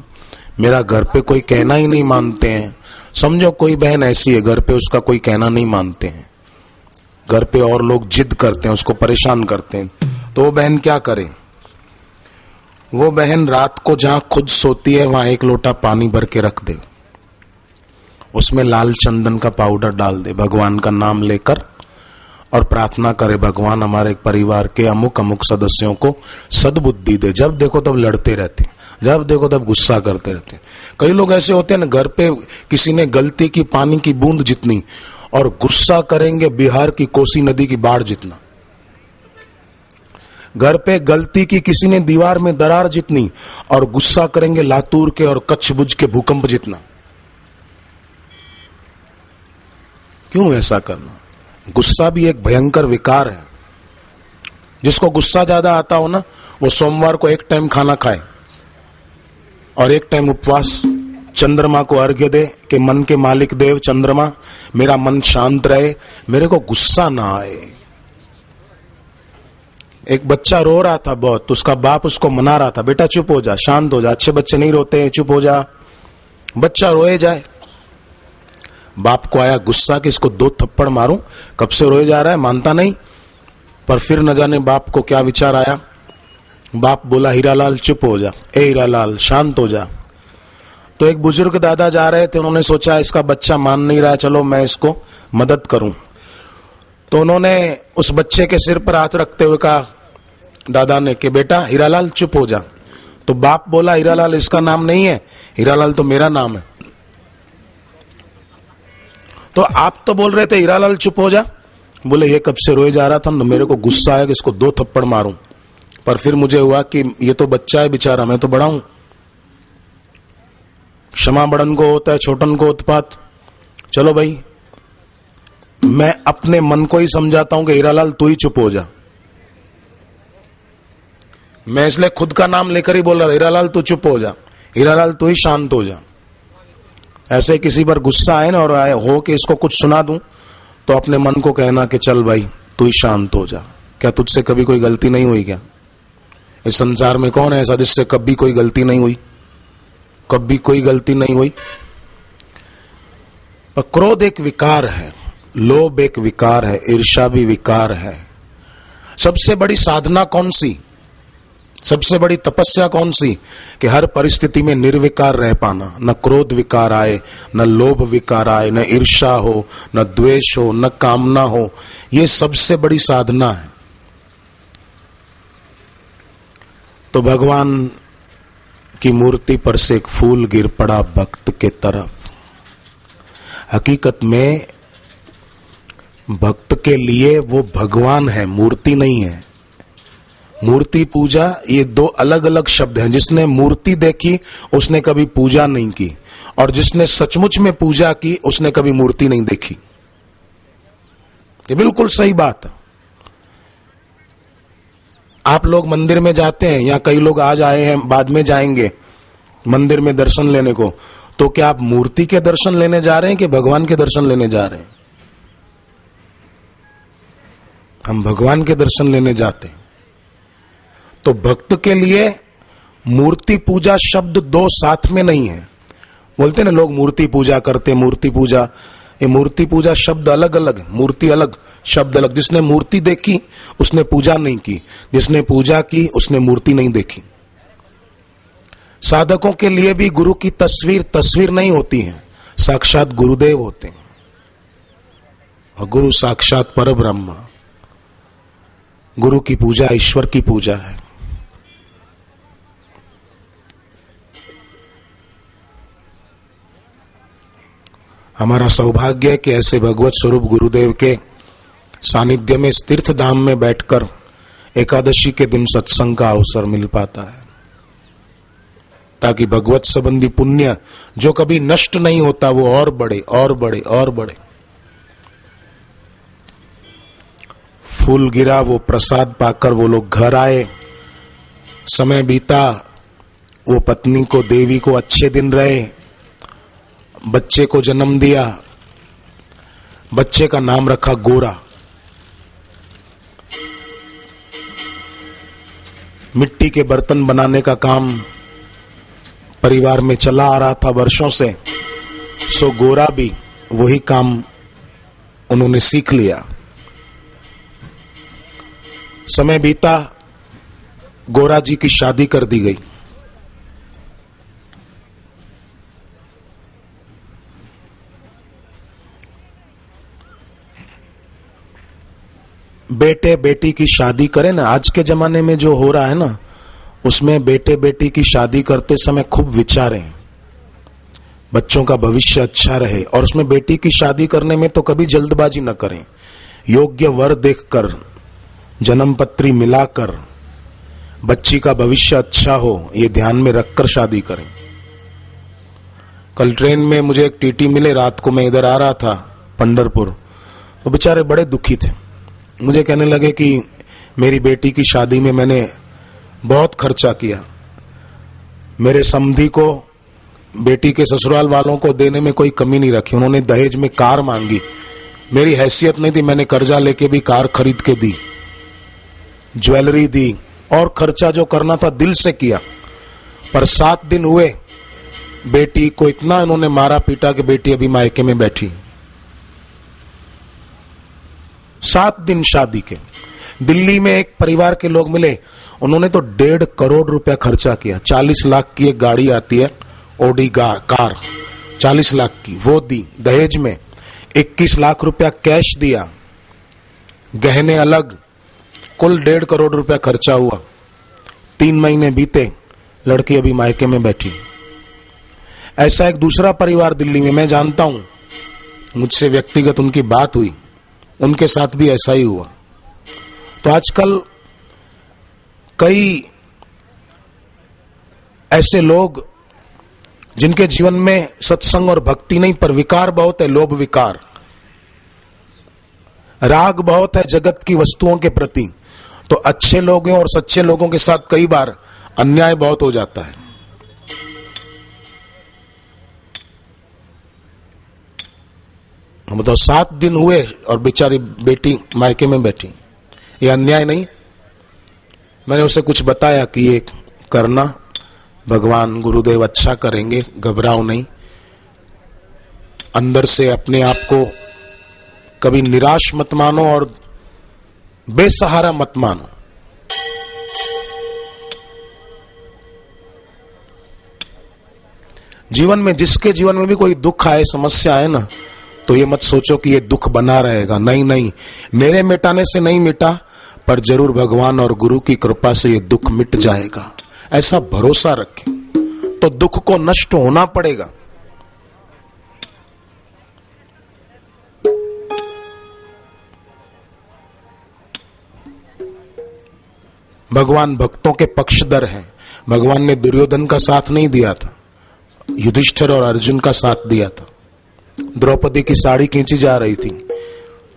मेरा घर पे कोई कहना ही नहीं मानते हैं। समझो कोई बहन ऐसी है, घर पे उसका कोई कहना नहीं मानते हैं, घर पे और लोग जिद करते हैं, उसको परेशान करते हैं, तो वो बहन क्या करे? वो बहन रात को जहां खुद सोती है वहां एक लोटा पानी भर के रख दे, उसमें लाल चंदन का पाउडर डाल दे, भगवान का नाम लेकर, और प्रार्थना करे, भगवान हमारे परिवार के अमुक अमुक सदस्यों को सद्बुद्धि दे। जब देखो तब लड़ते रहते, जब देखो तब गुस्सा करते रहते। कई लोग ऐसे होते हैं ना, घर पे किसी ने गलती की पानी की बूंद जितनी, और गुस्सा करेंगे बिहार की कोसी नदी की बाढ़ जितना। घर पे गलती की किसी ने दीवार में दरार जितनी, और गुस्सा करेंगे लातूर के और कच्छ भुज के भूकंप जितना। क्यों ऐसा करना? गुस्सा भी एक भयंकर विकार है। जिसको गुस्सा ज्यादा आता हो ना, वो सोमवार को एक टाइम खाना खाए और एक टाइम उपवास, चंद्रमा को अर्घ्य दे कि मन के मालिक देव चंद्रमा, मेरा मन शांत रहे, मेरे को गुस्सा ना आए। एक बच्चा रो रहा था बहुत, तो उसका बाप उसको मना रहा था, बेटा चुप हो जा, शांत हो जा, अच्छे बच्चे नहीं रोते हैं, चुप हो जा, बच्चा रोए जाए। बाप को आया गुस्सा कि इसको 2 थप्पड़ मारूं, कब से रोए जा रहा है, मानता नहीं। पर फिर न जाने बाप को क्या विचार आया, बाप बोला हीरालाल चुप हो जा, ए हीरालाल शांत हो जा। तो एक बुजुर्ग दादा जा रहे थे, उन्होंने सोचा इसका बच्चा मान नहीं रहा है, चलो मैं इसको मदद करूं। तो उन्होंने उस बच्चे के सिर पर हाथ रखते हुए कहा दादा ने कि बेटा हीरालाल चुप हो जा। तो बाप बोला हीरालाल इसका नाम नहीं है, हीरालाल तो मेरा नाम है। तो आप तो बोल रहे थे हीरालाल चुप हो जा। बोले ये कब से रोए जा रहा था, तो मेरे को गुस्सा आया कि इसको 2 थप्पड़ मारूं, पर फिर मुझे हुआ कि ये तो बच्चा है बेचारा, मैं तो बड़ा हूं। क्षमा बड़न को होता है, छोटन को उत्पात। चलो भाई, मैं अपने मन को ही समझाता हूं कि हीरालाल तू ही चुप हो जा। मैं इसलिए खुद का नाम लेकर ही बोल रहा, हीरालाल तू चुप हो जा, हीरालाल तू ही शांत हो जा। ऐसे किसी पर गुस्सा आए ना और आए हो कि इसको कुछ सुना दूं, तो अपने मन को कहना कि चल भाई तू ही शांत हो जा। क्या तुझसे कभी कोई गलती नहीं हुई क्या? इस संसार में कौन है ऐसा जिससे कभी कोई गलती नहीं हुई? कभी कोई गलती नहीं हुई। पर क्रोध एक विकार है, लोभ एक विकार है, ईर्ष्या भी विकार है। सबसे बड़ी साधना कौन सी, सबसे बड़ी तपस्या कौन सी? कि हर परिस्थिति में निर्विकार रह पाना, न क्रोध विकार आए, न लोभ विकार आए, न ईर्ष्या हो, न द्वेष हो, न कामना हो। ये सबसे बड़ी साधना है। तो भगवान की मूर्ति पर से एक फूल गिर पड़ा भक्त के तरफ। हकीकत में भक्त के लिए वो भगवान है, मूर्ति नहीं है। मूर्ति पूजा ये 2 अलग अलग शब्द हैं। जिसने मूर्ति देखी उसने कभी पूजा नहीं की, और जिसने सचमुच में पूजा की उसने कभी मूर्ति नहीं देखी। ये बिल्कुल सही बात है। आप लोग मंदिर में जाते हैं, या कई लोग आज आए हैं बाद में जाएंगे मंदिर में दर्शन लेने को, तो क्या आप मूर्ति के दर्शन लेने जा रहे हैं कि भगवान के दर्शन लेने जा रहे हैं? हम भगवान के दर्शन लेने जाते हैं। तो भक्त के लिए मूर्ति पूजा शब्द 2 साथ में नहीं है। बोलते ना लोग मूर्ति पूजा करते, मूर्ति पूजा, ये मूर्ति पूजा शब्द अलग अलग, मूर्ति अलग, शब्द अलग। जिसने मूर्ति देखी उसने पूजा नहीं की, जिसने पूजा की उसने मूर्ति नहीं देखी। साधकों के लिए भी गुरु की तस्वीर नहीं होती है, साक्षात गुरुदेव होते हैं। और गुरु साक्षात परब्रह्म। गुरु की पूजा ईश्वर की पूजा है। हमारा सौभाग्य है कि ऐसे भगवत स्वरूप गुरुदेव के सानिध्य में तीर्थ धाम में बैठकर एकादशी के दिन सत्संग का अवसर मिल पाता है, ताकि भगवत संबंधी पुण्य जो कभी नष्ट नहीं होता वो और बढ़े और बढ़े और बढ़े। फूल गिरा, वो प्रसाद पाकर वो लोग घर आए, समय बीता, वो पत्नी को देवी को अच्छे दिन रहे, बच्चे को जन्म दिया, बच्चे का नाम रखा गोरा। मिट्टी के बर्तन बनाने का काम परिवार में चला आ रहा था वर्षों से, सो गोरा भी वही काम उन्होंने सीख लिया। समय बीता, गोरा जी की शादी कर दी गई। बेटे बेटी की शादी करें ना, आज के जमाने में जो हो रहा है ना, उसमें बेटे बेटी की शादी करते समय खूब विचारें, बच्चों का भविष्य अच्छा रहे। और उसमें बेटी की शादी करने में तो कभी जल्दबाजी न करें, योग्य वर देखकर, जन्म पत्री मिलाकर, बच्ची का भविष्य अच्छा हो ये ध्यान में रखकर शादी करें। कल ट्रेन में मुझे एक टीटी मिले, रात को मैं इधर आ रहा था पंढरपुर, वो बेचारे बड़े दुखी थे। मुझे कहने लगे कि मेरी बेटी की शादी में मैंने बहुत खर्चा किया, मेरे समधी को, बेटी के ससुराल वालों को देने में कोई कमी नहीं रखी। उन्होंने दहेज में कार मांगी, मेरी हैसियत नहीं थी, मैंने कर्जा लेके भी कार खरीद के दी, ज्वेलरी दी, और खर्चा जो करना था दिल से किया। पर 7 दिन हुए, बेटी को इतना इन्होंने मारा पीटा कि बेटी अभी मायके में बैठी। 7 दिन शादी के, दिल्ली में एक परिवार के लोग मिले, उन्होंने तो 1.5 करोड़ रुपया खर्चा किया। 40 लाख की एक गाड़ी आती है, ओडी कार 40 लाख की, वो दी दहेज में। 21 लाख रुपया कैश दिया, गहने अलग, कुल 1.5 करोड़ रुपया खर्चा हुआ। 3 महीने बीते, लड़की अभी मायके में बैठी। ऐसा एक दूसरा परिवार दिल्ली में मैं जानता हूं, मुझसे व्यक्तिगत उनकी बात हुई, उनके साथ भी ऐसा ही हुआ। तो आजकल कई ऐसे लोग जिनके जीवन में सत्संग और भक्ति नहीं, पर विकार बहुत है, लोभ विकार, राग बहुत है जगत की वस्तुओं के प्रति। तो अच्छे लोगों और सच्चे लोगों के साथ कई बार अन्याय बहुत हो जाता है। हम तो 7 दिन हुए और बेचारी बेटी मायके में बैठी, ये अन्याय नहीं? मैंने उसे कुछ बताया कि ये करना, भगवान गुरुदेव अच्छा करेंगे, घबराओ नहीं। अंदर से अपने आप को कभी निराश मत मानो और बेसहारा मत मानो। जीवन में जिसके जीवन में भी कोई दुख आए, समस्या आए ना, तो ये मत सोचो कि ये दुख बना रहेगा। नहीं नहीं, मेरे मिटाने से नहीं मिटा, पर जरूर भगवान और गुरु की कृपा से ये दुख मिट जाएगा, ऐसा भरोसा रखें। तो दुख को नष्ट होना पड़ेगा। भगवान भक्तों के पक्षधर हैं। भगवान ने दुर्योधन का साथ नहीं दिया था, युधिष्ठिर और अर्जुन का साथ दिया था। द्रौपदी की साड़ी खींची जा रही थी,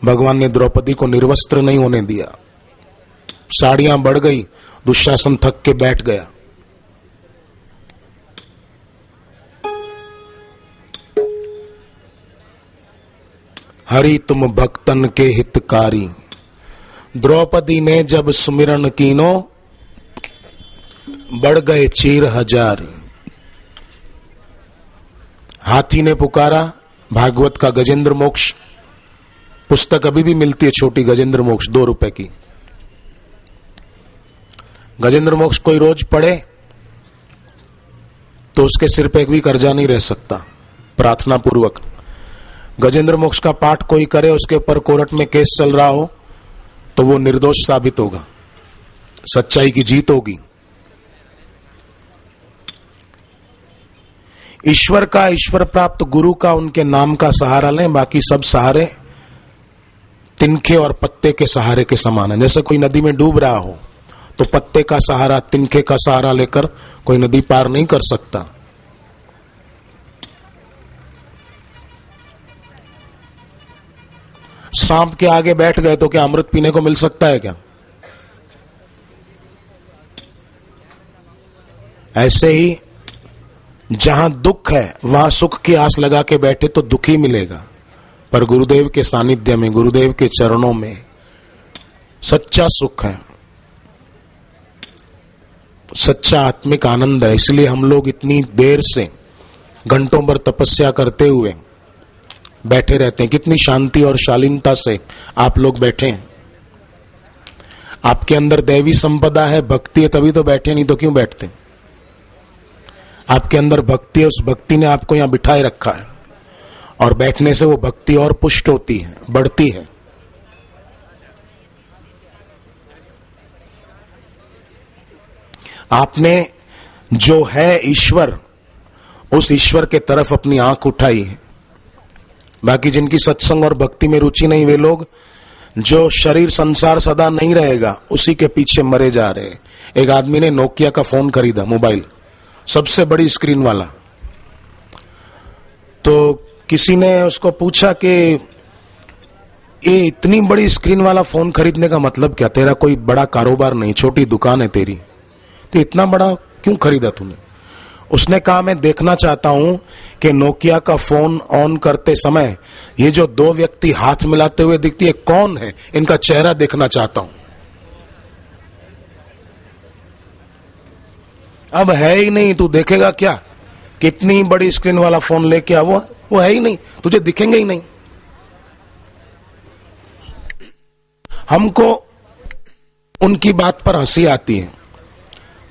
भगवान ने द्रौपदी को निर्वस्त्र नहीं होने दिया। साड़ियां बढ़ गई, दुशासन थक के बैठ गया। हरि तुम भक्तन के हितकारी, द्रौपदी ने जब सुमिरन कीनो, बढ़ गए चीर हजार। हाथी ने पुकारा, भागवत का गजेंद्र मोक्ष पुस्तक अभी भी मिलती है, छोटी गजेंद्र मोक्ष 2 रुपए की। गजेंद्र मोक्ष कोई रोज पढ़े तो उसके सिर पे भी कर्जा नहीं रह सकता। प्रार्थना पूर्वक गजेंद्र मोक्ष का पाठ कोई करे, उसके ऊपर कोर्ट में केस चल रहा हो, तो वो निर्दोष साबित होगा, सच्चाई की जीत होगी। ईश्वर का, ईश्वर प्राप्त गुरु का, उनके नाम का सहारा लें। बाकी सब सहारे तिनके और पत्ते के सहारे के समान है। जैसे कोई नदी में डूब रहा हो तो पत्ते का सहारा, तिनके का सहारा लेकर कोई नदी पार नहीं कर सकता। सांप के आगे बैठ गए तो क्या अमृत पीने को मिल सकता है क्या? ऐसे ही जहां दुख है वहां सुख की आस लगा के बैठे तो दुख ही मिलेगा, पर गुरुदेव के सानिध्य में, गुरुदेव के चरणों में सच्चा सुख है, सच्चा आत्मिक आनंद है। इसलिए हम लोग इतनी देर से घंटों भर तपस्या करते हुए बैठे रहते हैं। कितनी शांति और शालीनता से आप लोग बैठे हैं। आपके अंदर दैवी संपदा है, भक्ति है, तभी तो बैठे, नहीं तो क्यों बैठते? आपके अंदर भक्ति है, उस भक्ति ने आपको यहां बिठाए रखा है, और बैठने से वो भक्ति और पुष्ट होती है, बढ़ती है। आपने जो है ईश्वर, उस ईश्वर के तरफ अपनी आंख उठाई है। बाकी जिनकी सत्संग और भक्ति में रुचि नहीं, वे लोग जो शरीर संसार सदा नहीं रहेगा उसी के पीछे मरे जा रहे। एक आदमी ने नोकिया का फोन खरीदा, मोबाइल, सबसे बड़ी स्क्रीन वाला। तो किसी ने उसको पूछा कि ये इतनी बड़ी स्क्रीन वाला फोन खरीदने का मतलब क्या? तेरा कोई बड़ा कारोबार नहीं, छोटी दुकान है तेरी, तो इतना बड़ा क्यों खरीदा तूने? उसने कहा मैं देखना चाहता हूं कि नोकिया का फोन ऑन करते समय ये जो 2 व्यक्ति हाथ मिलाते हुए दिखती है, कौन है, इनका चेहरा देखना चाहता हूं। अब है ही नहीं, तू देखेगा क्या? कितनी बड़ी स्क्रीन वाला फोन लेके आ, वो है ही नहीं, तुझे दिखेंगे ही नहीं। हमको उनकी बात पर हंसी आती है,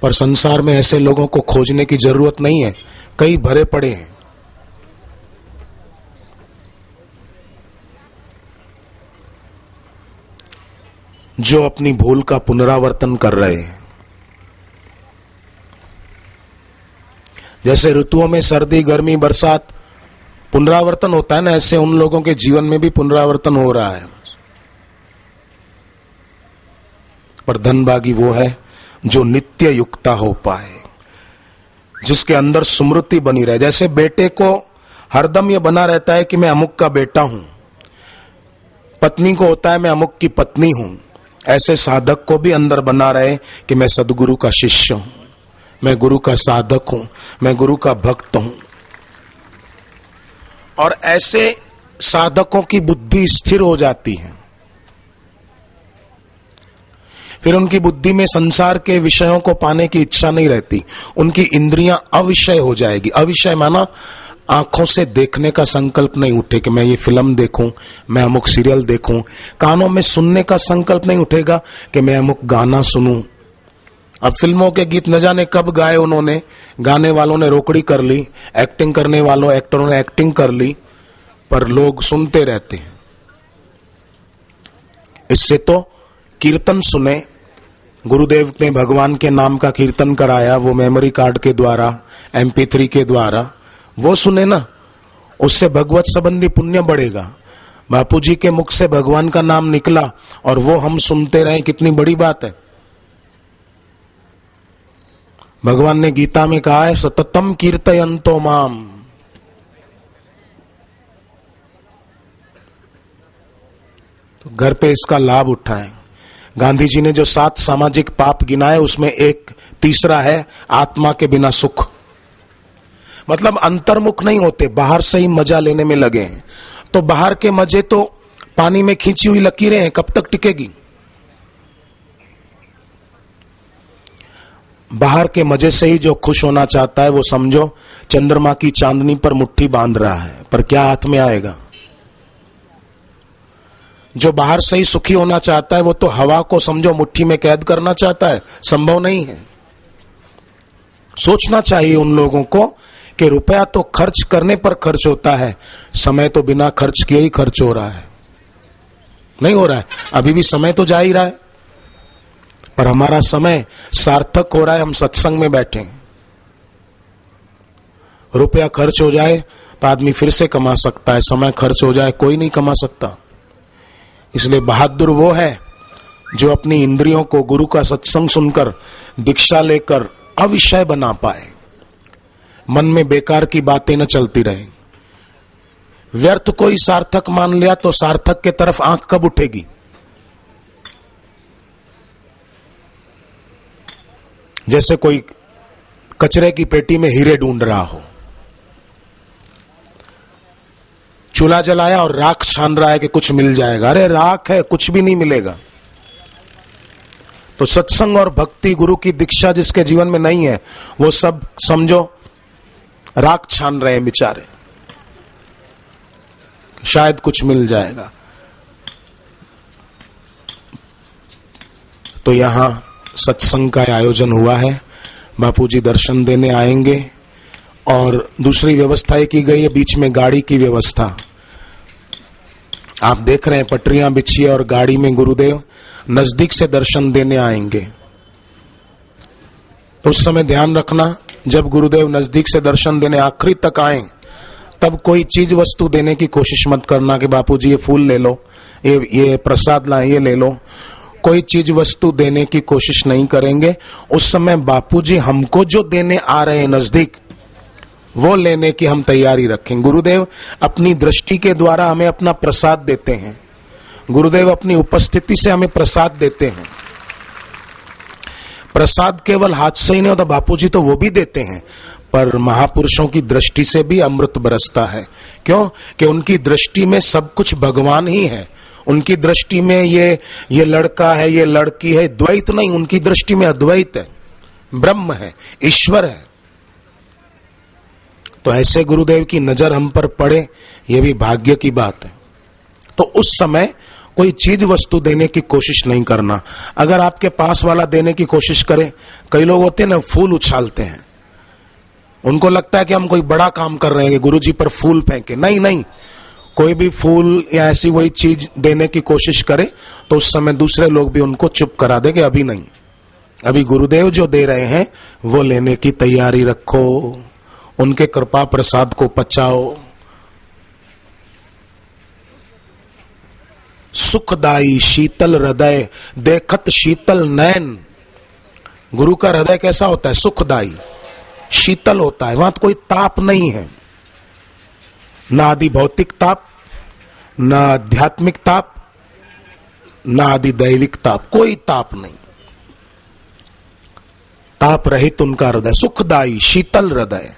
पर संसार में ऐसे लोगों को खोजने की जरूरत नहीं है, कई भरे पड़े हैं। जो अपनी भूल का पुनरावर्तन कर रहे हैं। जैसे ऋतुओं में सर्दी, गर्मी, बरसात पुनरावर्तन होता है ना, ऐसे उन लोगों के जीवन में भी पुनरावर्तन हो रहा है। पर धनभागी वो है जो नित्य युक्ता हो पाए, जिसके अंदर स्मृति बनी रहे। जैसे बेटे को हरदम ये बना रहता है कि मैं अमुक का बेटा हूं, पत्नी को होता है मैं अमुक की पत्नी हूं, ऐसे साधक को भी अंदर बना रहे कि मैं सदगुरु का शिष्य हूं, मैं गुरु का साधक हूं, मैं गुरु का भक्त हूं। और ऐसे साधकों की बुद्धि स्थिर हो जाती है। फिर उनकी बुद्धि में संसार के विषयों को पाने की इच्छा नहीं रहती, उनकी इंद्रियां अविषय हो जाएगी। अविषय माना आंखों से देखने का संकल्प नहीं उठे कि मैं ये फिल्म देखूं, मैं अमुक सीरियल देखूं। कानों में सुनने का संकल्प नहीं उठेगा कि मैं अमुक गाना सुनूं। अब फिल्मों के गीत न जाने कब गाए उन्होंने, गाने वालों ने रोकड़ी कर ली, एक्टिंग करने वालों एक्टरों ने एक्टिंग कर ली, पर लोग सुनते रहते हैं। इससे तो कीर्तन सुने, गुरुदेव ने भगवान के नाम का कीर्तन कराया, वो मेमोरी कार्ड के द्वारा, MP3 के द्वारा, वो सुने ना, उससे भगवत संबंधी पुण्य बढ़ेगा। बापूजी के मुख से भगवान का नाम निकला और वो हम सुनते रहे, कितनी बड़ी बात है। भगवान ने गीता में कहा है सततम कीर्तयन्तो माम। तो घर पे इसका लाभ उठाएं। गांधी जी ने जो 7 सामाजिक पाप गिनाए उसमें एक तीसरा है आत्मा के बिना सुख। मतलब अंतर्मुख नहीं होते, बाहर से ही मजा लेने में लगे हैं। तो बाहर के मजे तो पानी में खींची हुई लकीरें हैं, कब तक टिकेगी। बाहर के मजे से ही जो खुश होना चाहता है वो समझो चंद्रमा की चांदनी पर मुट्ठी बांध रहा है, पर क्या हाथ में आएगा। जो बाहर से ही सुखी होना चाहता है वो तो हवा को समझो मुट्ठी में कैद करना चाहता है, संभव नहीं है। सोचना चाहिए उन लोगों को कि रुपया तो खर्च करने पर खर्च होता है, समय तो बिना खर्च किए ही खर्च हो रहा है। नहीं हो रहा है, अभी भी समय तो जा ही रहा है, पर हमारा समय सार्थक हो रहा है, हम सत्संग में बैठे हैं। रुपया खर्च हो जाए तो आदमी फिर से कमा सकता है, समय खर्च हो जाए कोई नहीं कमा सकता। इसलिए बहादुर वो है जो अपनी इंद्रियों को गुरु का सत्संग सुनकर दीक्षा लेकर अविषय बना पाए, मन में बेकार की बातें न चलती रहे। व्यर्थ कोई सार्थक मान लिया तो सार्थक के तरफ आंख कब उठेगी। जैसे कोई कचरे की पेटी में हीरे ढूंढ रहा हो, चूल्हा जलाया और राख छान रहा है कि कुछ मिल जाएगा। अरे राख है, कुछ भी नहीं मिलेगा। तो सत्संग और भक्ति, गुरु की दीक्षा जिसके जीवन में नहीं है, वो सब समझो राख छान रहे हैं बेचारे, शायद कुछ मिल जाएगा। तो यहां सत्संग का आयोजन हुआ है, बापूजी दर्शन देने आएंगे। और दूसरी व्यवस्था की गई है, बीच में गाड़ी की व्यवस्था। आप देख रहे हैं पटरियां बिछी है और गाड़ी में गुरुदेव नजदीक से दर्शन देने आएंगे। तो उस समय ध्यान रखना, जब गुरुदेव नजदीक से दर्शन देने आखिरी तक आए तब कोई चीज वस्तु देने की कोशिश मत करना कि बापूजी ये फूल ले लो, ये प्रसाद लाए, ये ले लो। कोई चीज वस्तु देने की कोशिश नहीं करेंगे। उस समय बापूजी हमको जो देने आ रहे हैं नजदीक, वो लेने की हम तैयारी रखें। गुरुदेव अपनी दृष्टि के द्वारा हमें अपना प्रसाद देते हैं, गुरुदेव अपनी उपस्थिति से हमें प्रसाद देते हैं। प्रसाद केवल हाथ से ही नहीं होता, बापूजी तो वो भी देते हैं, पर महापुरुषों की दृष्टि से भी अमृत बरसता है। क्यों? कि उनकी दृष्टि में सब कुछ भगवान ही है। उनकी दृष्टि में ये लड़का है, ये लड़की है, द्वैत नहीं, उनकी दृष्टि में अद्वैत है, ब्रह्म है, ईश्वर है। तो ऐसे गुरुदेव की नजर हम पर पड़े, ये भी भाग्य की बात है। तो उस समय कोई चीज वस्तु देने की कोशिश नहीं करना। अगर आपके पास वाला देने की कोशिश करे, कई लोग होते हैं ना, फूल उछालते हैं, उनको लगता है कि हम कोई बड़ा काम कर रहे हैं, गुरुजी पर फूल फेंके। नहीं नहीं, कोई भी फूल या ऐसी वही चीज देने की कोशिश करे तो उस समय दूसरे लोग भी उनको चुप करा दे कि अभी नहीं, अभी गुरुदेव जो दे रहे हैं वो लेने की तैयारी रखो, उनके कृपा प्रसाद को पचाओ। सुखदाई शीतल हृदय देखत शीतल नयन। गुरु का हृदय कैसा होता है? सुखदाई, शीतल होता है, वहां तो कोई ताप नहीं है, ना आदि भौतिक ताप, ना आध्यात्मिक ताप, ना आदि दैविक ताप, कोई ताप नहीं, ताप रहित उनका हृदय, सुखदाई शीतल हृदय।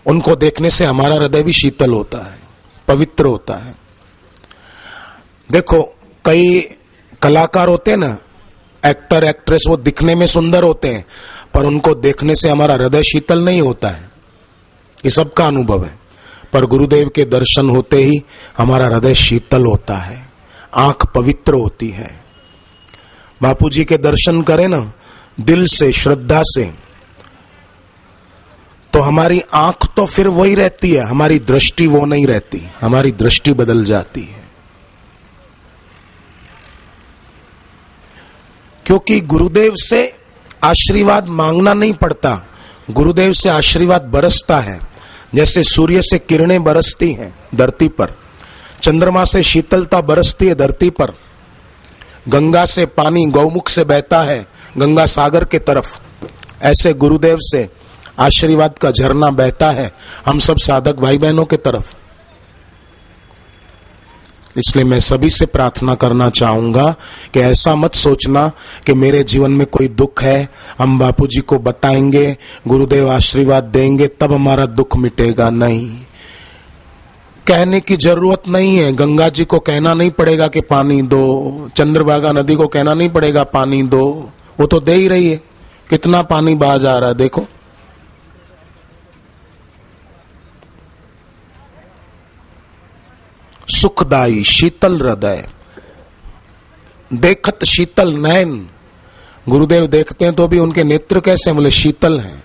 उनको देखने से हमारा हृदय भी शीतल होता है, पवित्र होता है। देखो, कई कलाकार होते हैं ना, एक्टर एक्ट्रेस, वो दिखने में सुंदर होते हैं पर उनको देखने से हमारा हृदय शीतल नहीं होता है, ये सबका अनुभव है। पर गुरुदेव के दर्शन होते ही हमारा हृदय शीतल होता है, आंख पवित्र होती है। बापूजी के दर्शन करें ना दिल से, श्रद्धा से, तो हमारी आंख तो फिर वही रहती है, हमारी दृष्टि वो नहीं रहती, हमारी दृष्टि बदल जाती है। क्योंकि गुरुदेव से आशीर्वाद मांगना नहीं पड़ता, गुरुदेव से आशीर्वाद बरसता है। जैसे सूर्य से किरणें बरसती हैं धरती पर, चंद्रमा से शीतलता बरसती है धरती पर, गंगा से पानी गौमुख से बहता है गंगा सागर के तरफ, ऐसे गुरुदेव से आशीर्वाद का झरना बहता है हम सब साधक भाई बहनों के तरफ। इसलिए मैं सभी से प्रार्थना करना चाहूंगा कि ऐसा मत सोचना कि मेरे जीवन में कोई दुख है, हम बापूजी को बताएंगे, गुरुदेव आशीर्वाद देंगे तब हमारा दुख मिटेगा। नहीं, कहने की जरूरत नहीं है। गंगा जी को कहना नहीं पड़ेगा कि पानी दो, चंद्रभागा नदी को कहना नहीं पड़ेगा पानी दो, वो तो दे ही रही है। कितना पानी बहा जा रहा है देखो। सुखदाई शीतल हृदय देखत शीतल नयन। गुरुदेव देखते हैं तो भी उनके नेत्र कैसे, बोले शीतल हैं।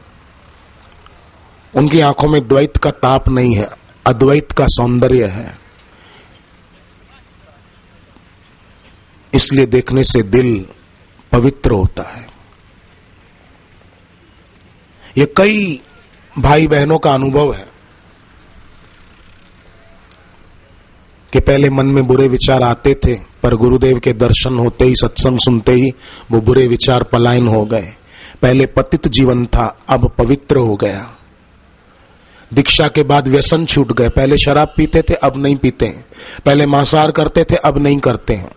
उनकी आंखों में द्वैत का ताप नहीं है, अद्वैत का सौंदर्य है। इसलिए देखने से दिल पवित्र होता है। ये कई भाई बहनों का अनुभव है कि पहले मन में बुरे विचार आते थे, पर गुरुदेव के दर्शन होते ही, सत्संग सुनते ही वो बुरे विचार पलायन हो गए। पहले पतित जीवन था, अब पवित्र हो गया। दीक्षा के बाद व्यसन छूट गए, पहले शराब पीते थे अब नहीं पीते हैं, पहले मांसाहार करते थे अब नहीं करते हैं।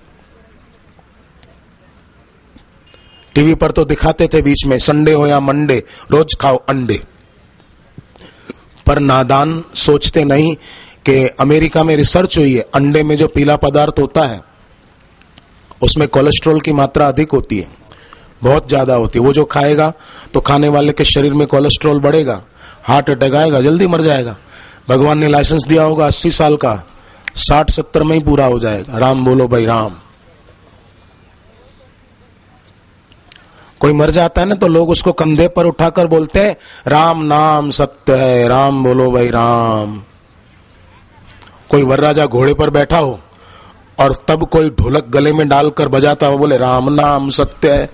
टीवी पर तो दिखाते थे बीच में, संडे हो या मंडे रोज खाओ अंडे, पर नादान सोचते नहीं कि अमेरिका में रिसर्च हुई है, अंडे में जो पीला पदार्थ होता है उसमें कोलेस्ट्रॉल की मात्रा अधिक होती है, बहुत ज्यादा होती है। वो जो खाएगा तो खाने वाले के शरीर में कोलेस्ट्रॉल बढ़ेगा, हार्ट अटैक आएगा, जल्दी मर जाएगा। भगवान ने लाइसेंस दिया होगा 80 साल का, 60-70 में ही पूरा हो जाएगा। राम बोलो भाई राम। कोई मर जाता है ना तो लोग उसको कंधे पर उठाकर बोलते हैं राम नाम सत्य है, राम बोलो भाई राम। कोई वरराजा घोड़े पर बैठा हो और तब कोई ढोलक गले में डालकर बजाता हो, बोले राम नाम सत्य है।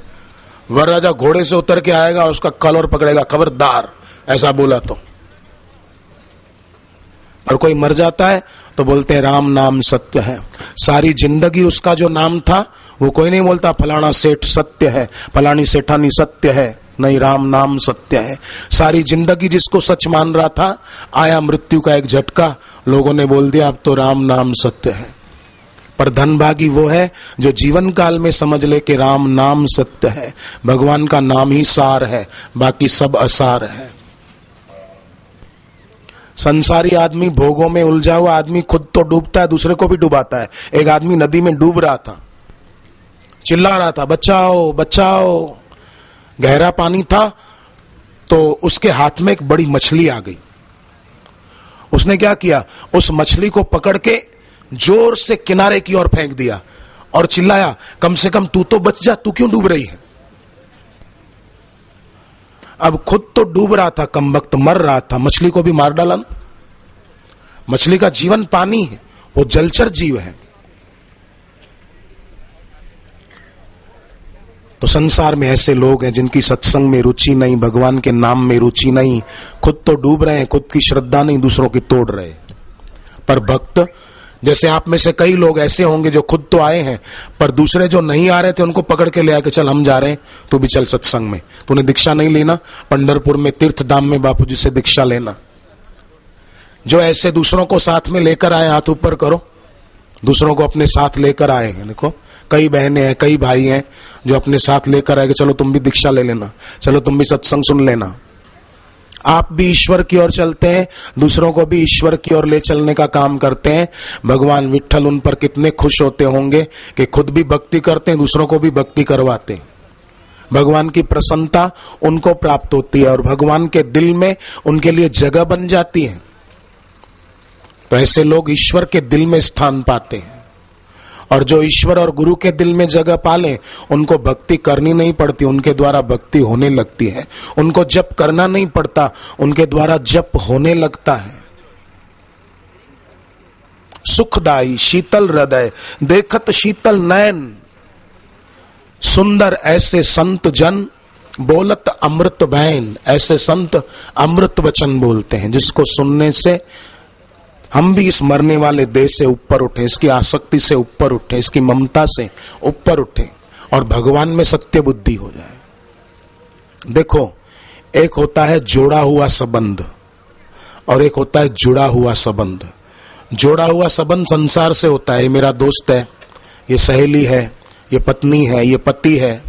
वरराजा घोड़े से उतर के आएगा, उसका कलर पकड़ेगा, खबरदार ऐसा बोला तो। और कोई मर जाता है तो बोलते हैं राम नाम सत्य है। सारी जिंदगी उसका जो नाम था वो कोई नहीं बोलता फलाना सेठ सत्य है, फलानी सेठानी सत्य है, नहीं, राम नाम सत्य है। सारी जिंदगी जिसको सच मान रहा था, आया मृत्यु का एक झटका, लोगों ने बोल दिया अब तो राम नाम सत्य है। पर धनभागी वो है जो जीवन काल में समझ ले कि राम नाम सत्य है, भगवान का नाम ही सार है, बाकी सब असार है। संसारी आदमी, भोगों में उलझा हुआ आदमी खुद तो डूबता है, दूसरे को भी डुबाता है। एक आदमी नदी में डूब रहा था, चिल्ला रहा था बचाओ बचाओ। गहरा पानी था तो उसके हाथ में एक बड़ी मछली आ गई। उसने क्या किया, उस मछली को पकड़ के जोर से किनारे की ओर फेंक दिया। और चिल्लाया, कम से कम तू तो बच जा, तू क्यों डूब रही है? अब खुद तो डूब रहा था, कम वक्त मर रहा था, मछली को भी मार डाला ना। मछली का जीवन पानी है, वो जलचर जीव है। तो संसार में ऐसे लोग हैं जिनकी सत्संग में रुचि नहीं, भगवान के नाम में रुचि नहीं, खुद तो डूब रहे हैं, खुद की श्रद्धा नहीं, दूसरों की तोड़ रहे। पर भक्त, जैसे आप में से कई लोग ऐसे होंगे जो खुद तो आए हैं, पर दूसरे जो नहीं आ रहे थे उनको पकड़ के ले आके, चल हम जा रहे हैं, तू भी चल सत्संग में, तूने दीक्षा नहीं लेना, पंढरपुर में तीर्थ धाम में बापूजी से दीक्षा लेना। जो ऐसे दूसरों को साथ में लेकर आए, हाथ ऊपर करो, दूसरों को अपने साथ लेकर आए हैं। देखो कई बहनें हैं, कई भाई हैं जो अपने साथ लेकर आए कि चलो तुम भी दीक्षा ले लेना, चलो तुम भी सत्संग सुन लेना। आप भी ईश्वर की ओर चलते हैं, दूसरों को भी ईश्वर की ओर ले चलने का काम करते हैं। भगवान विट्ठल उन पर कितने खुश होते होंगे कि खुद भी भक्ति करते हैं, दूसरों को भी भक्ति करवाते हैं। भगवान की प्रसन्नता उनको प्राप्त होती है और भगवान के दिल में उनके लिए जगह बन जाती है। तो ऐसे लोग ईश्वर के दिल में स्थान पाते हैं। और जो ईश्वर और गुरु के दिल में जगह पाले, उनको भक्ति करनी नहीं पड़ती, उनके द्वारा भक्ति होने लगती है। उनको जप करना नहीं पड़ता, उनके द्वारा जप होने लगता है। सुखदाई शीतल हृदय देखत शीतल नयन, सुंदर ऐसे संत जन बोलत अमृत बैन। ऐसे संत अमृत वचन बोलते हैं जिसको सुनने से हम भी इस मरने वाले देश से ऊपर उठे, इसकी आसक्ति से ऊपर उठे, इसकी ममता से ऊपर उठे और भगवान में सत्य बुद्धि हो जाए। देखो, एक होता है जोड़ा हुआ संबंध और एक होता है जुड़ा हुआ संबंध। जोड़ा हुआ संबंध संसार से होता है, ये मेरा दोस्त है, ये सहेली है, ये पत्नी है, ये पति है,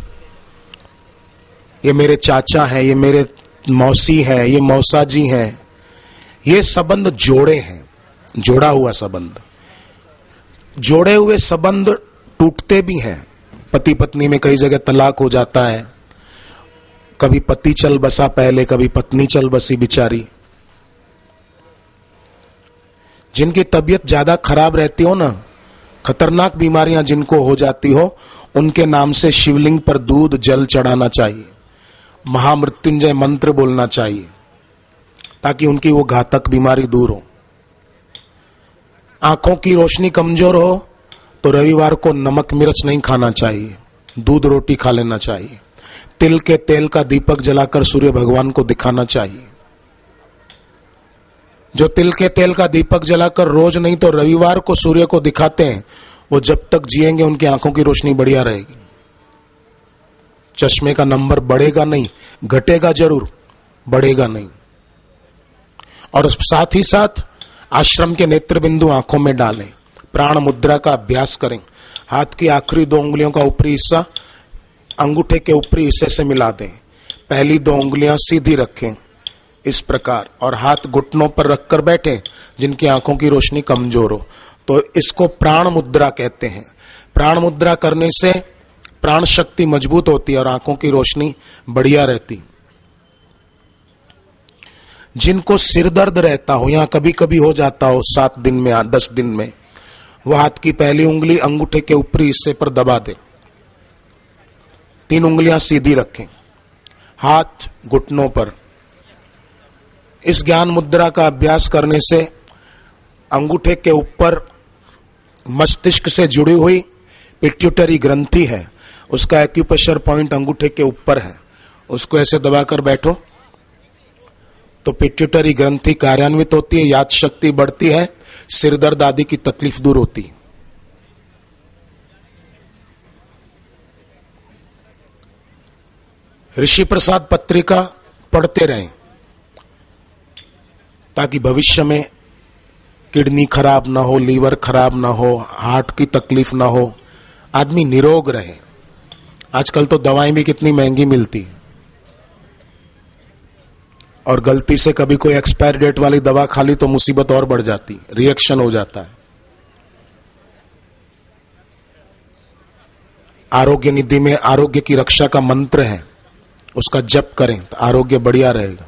ये मेरे चाचा है, ये मेरे मौसी है, ये मौसा जी है। ये संबंध जोड़े हैं, जोड़ा हुआ संबंध। जोड़े हुए संबंध टूटते भी हैं। पति पत्नी में कई जगह तलाक हो जाता है, कभी पति चल बसा पहले, कभी पत्नी चल बसी बेचारी। जिनकी तबीयत ज्यादा खराब रहती हो ना, खतरनाक बीमारियां जिनको हो जाती हो, उनके नाम से शिवलिंग पर दूध जल चढ़ाना चाहिए, महामृत्युंजय मंत्र बोलना चाहिए, ताकि उनकी वो घातक बीमारी दूर हो। आंखों की रोशनी कमजोर हो तो रविवार को नमक मिर्च नहीं खाना चाहिए, दूध रोटी खा लेना चाहिए। तिल के तेल का दीपक जलाकर सूर्य भगवान को दिखाना चाहिए। जो तिल के तेल का दीपक जलाकर रोज नहीं तो रविवार को सूर्य को दिखाते हैं, वो जब तक जिएंगे उनकी आंखों की रोशनी बढ़िया रहेगी। चश्मे का नंबर बढ़ेगा नहीं, घटेगा जरूर, बढ़ेगा नहीं। और साथ ही साथ आश्रम के नेत्र बिंदु आंखों में डालें, प्राण मुद्रा का अभ्यास करें। हाथ की आखिरी 2 उंगलियों का ऊपरी हिस्सा अंगूठे के ऊपरी हिस्से से मिला दें। पहली 2 उंगलियां सीधी रखें इस प्रकार और हाथ घुटनों पर रखकर बैठें जिनकी आंखों की रोशनी कमजोर हो। तो इसको प्राण मुद्रा कहते हैं। प्राण मुद्रा करने से प्राण शक्ति मजबूत होती है और आंखों की रोशनी बढ़िया रहती। जिनको सिर दर्द रहता हो या कभी कभी हो जाता हो 7 दिन में 10 दिन में, वह हाथ की पहली उंगली अंगूठे के ऊपरी हिस्से पर दबा दे, 3 उंगलियां सीधी रखें, हाथ घुटनों पर। इस ज्ञान मुद्रा का अभ्यास करने से अंगूठे के ऊपर मस्तिष्क से जुड़ी हुई पिट्यूटरी ग्रंथि है, उसका एक्यूप्रेशर पॉइंट अंगूठे के ऊपर है, उसको ऐसे दबाकर बैठो तो पिट्यूटरी ग्रंथि कार्यान्वित होती है, याद शक्ति बढ़ती है, सिर दर्द आदि की तकलीफ दूर होती है। ऋषि प्रसाद पत्रिका पढ़ते रहें ताकि भविष्य में किडनी खराब ना हो, लीवर खराब ना हो, हार्ट की तकलीफ ना हो, आदमी निरोग रहे। आजकल तो दवाएं भी कितनी महंगी मिलती है और गलती से कभी कोई एक्सपायर डेट वाली दवा खा ली तो मुसीबत और बढ़ जाती, रिएक्शन हो जाता है। आरोग्य निधि में आरोग्य की रक्षा का मंत्र है, उसका जप करें तो आरोग्य बढ़िया रहेगा।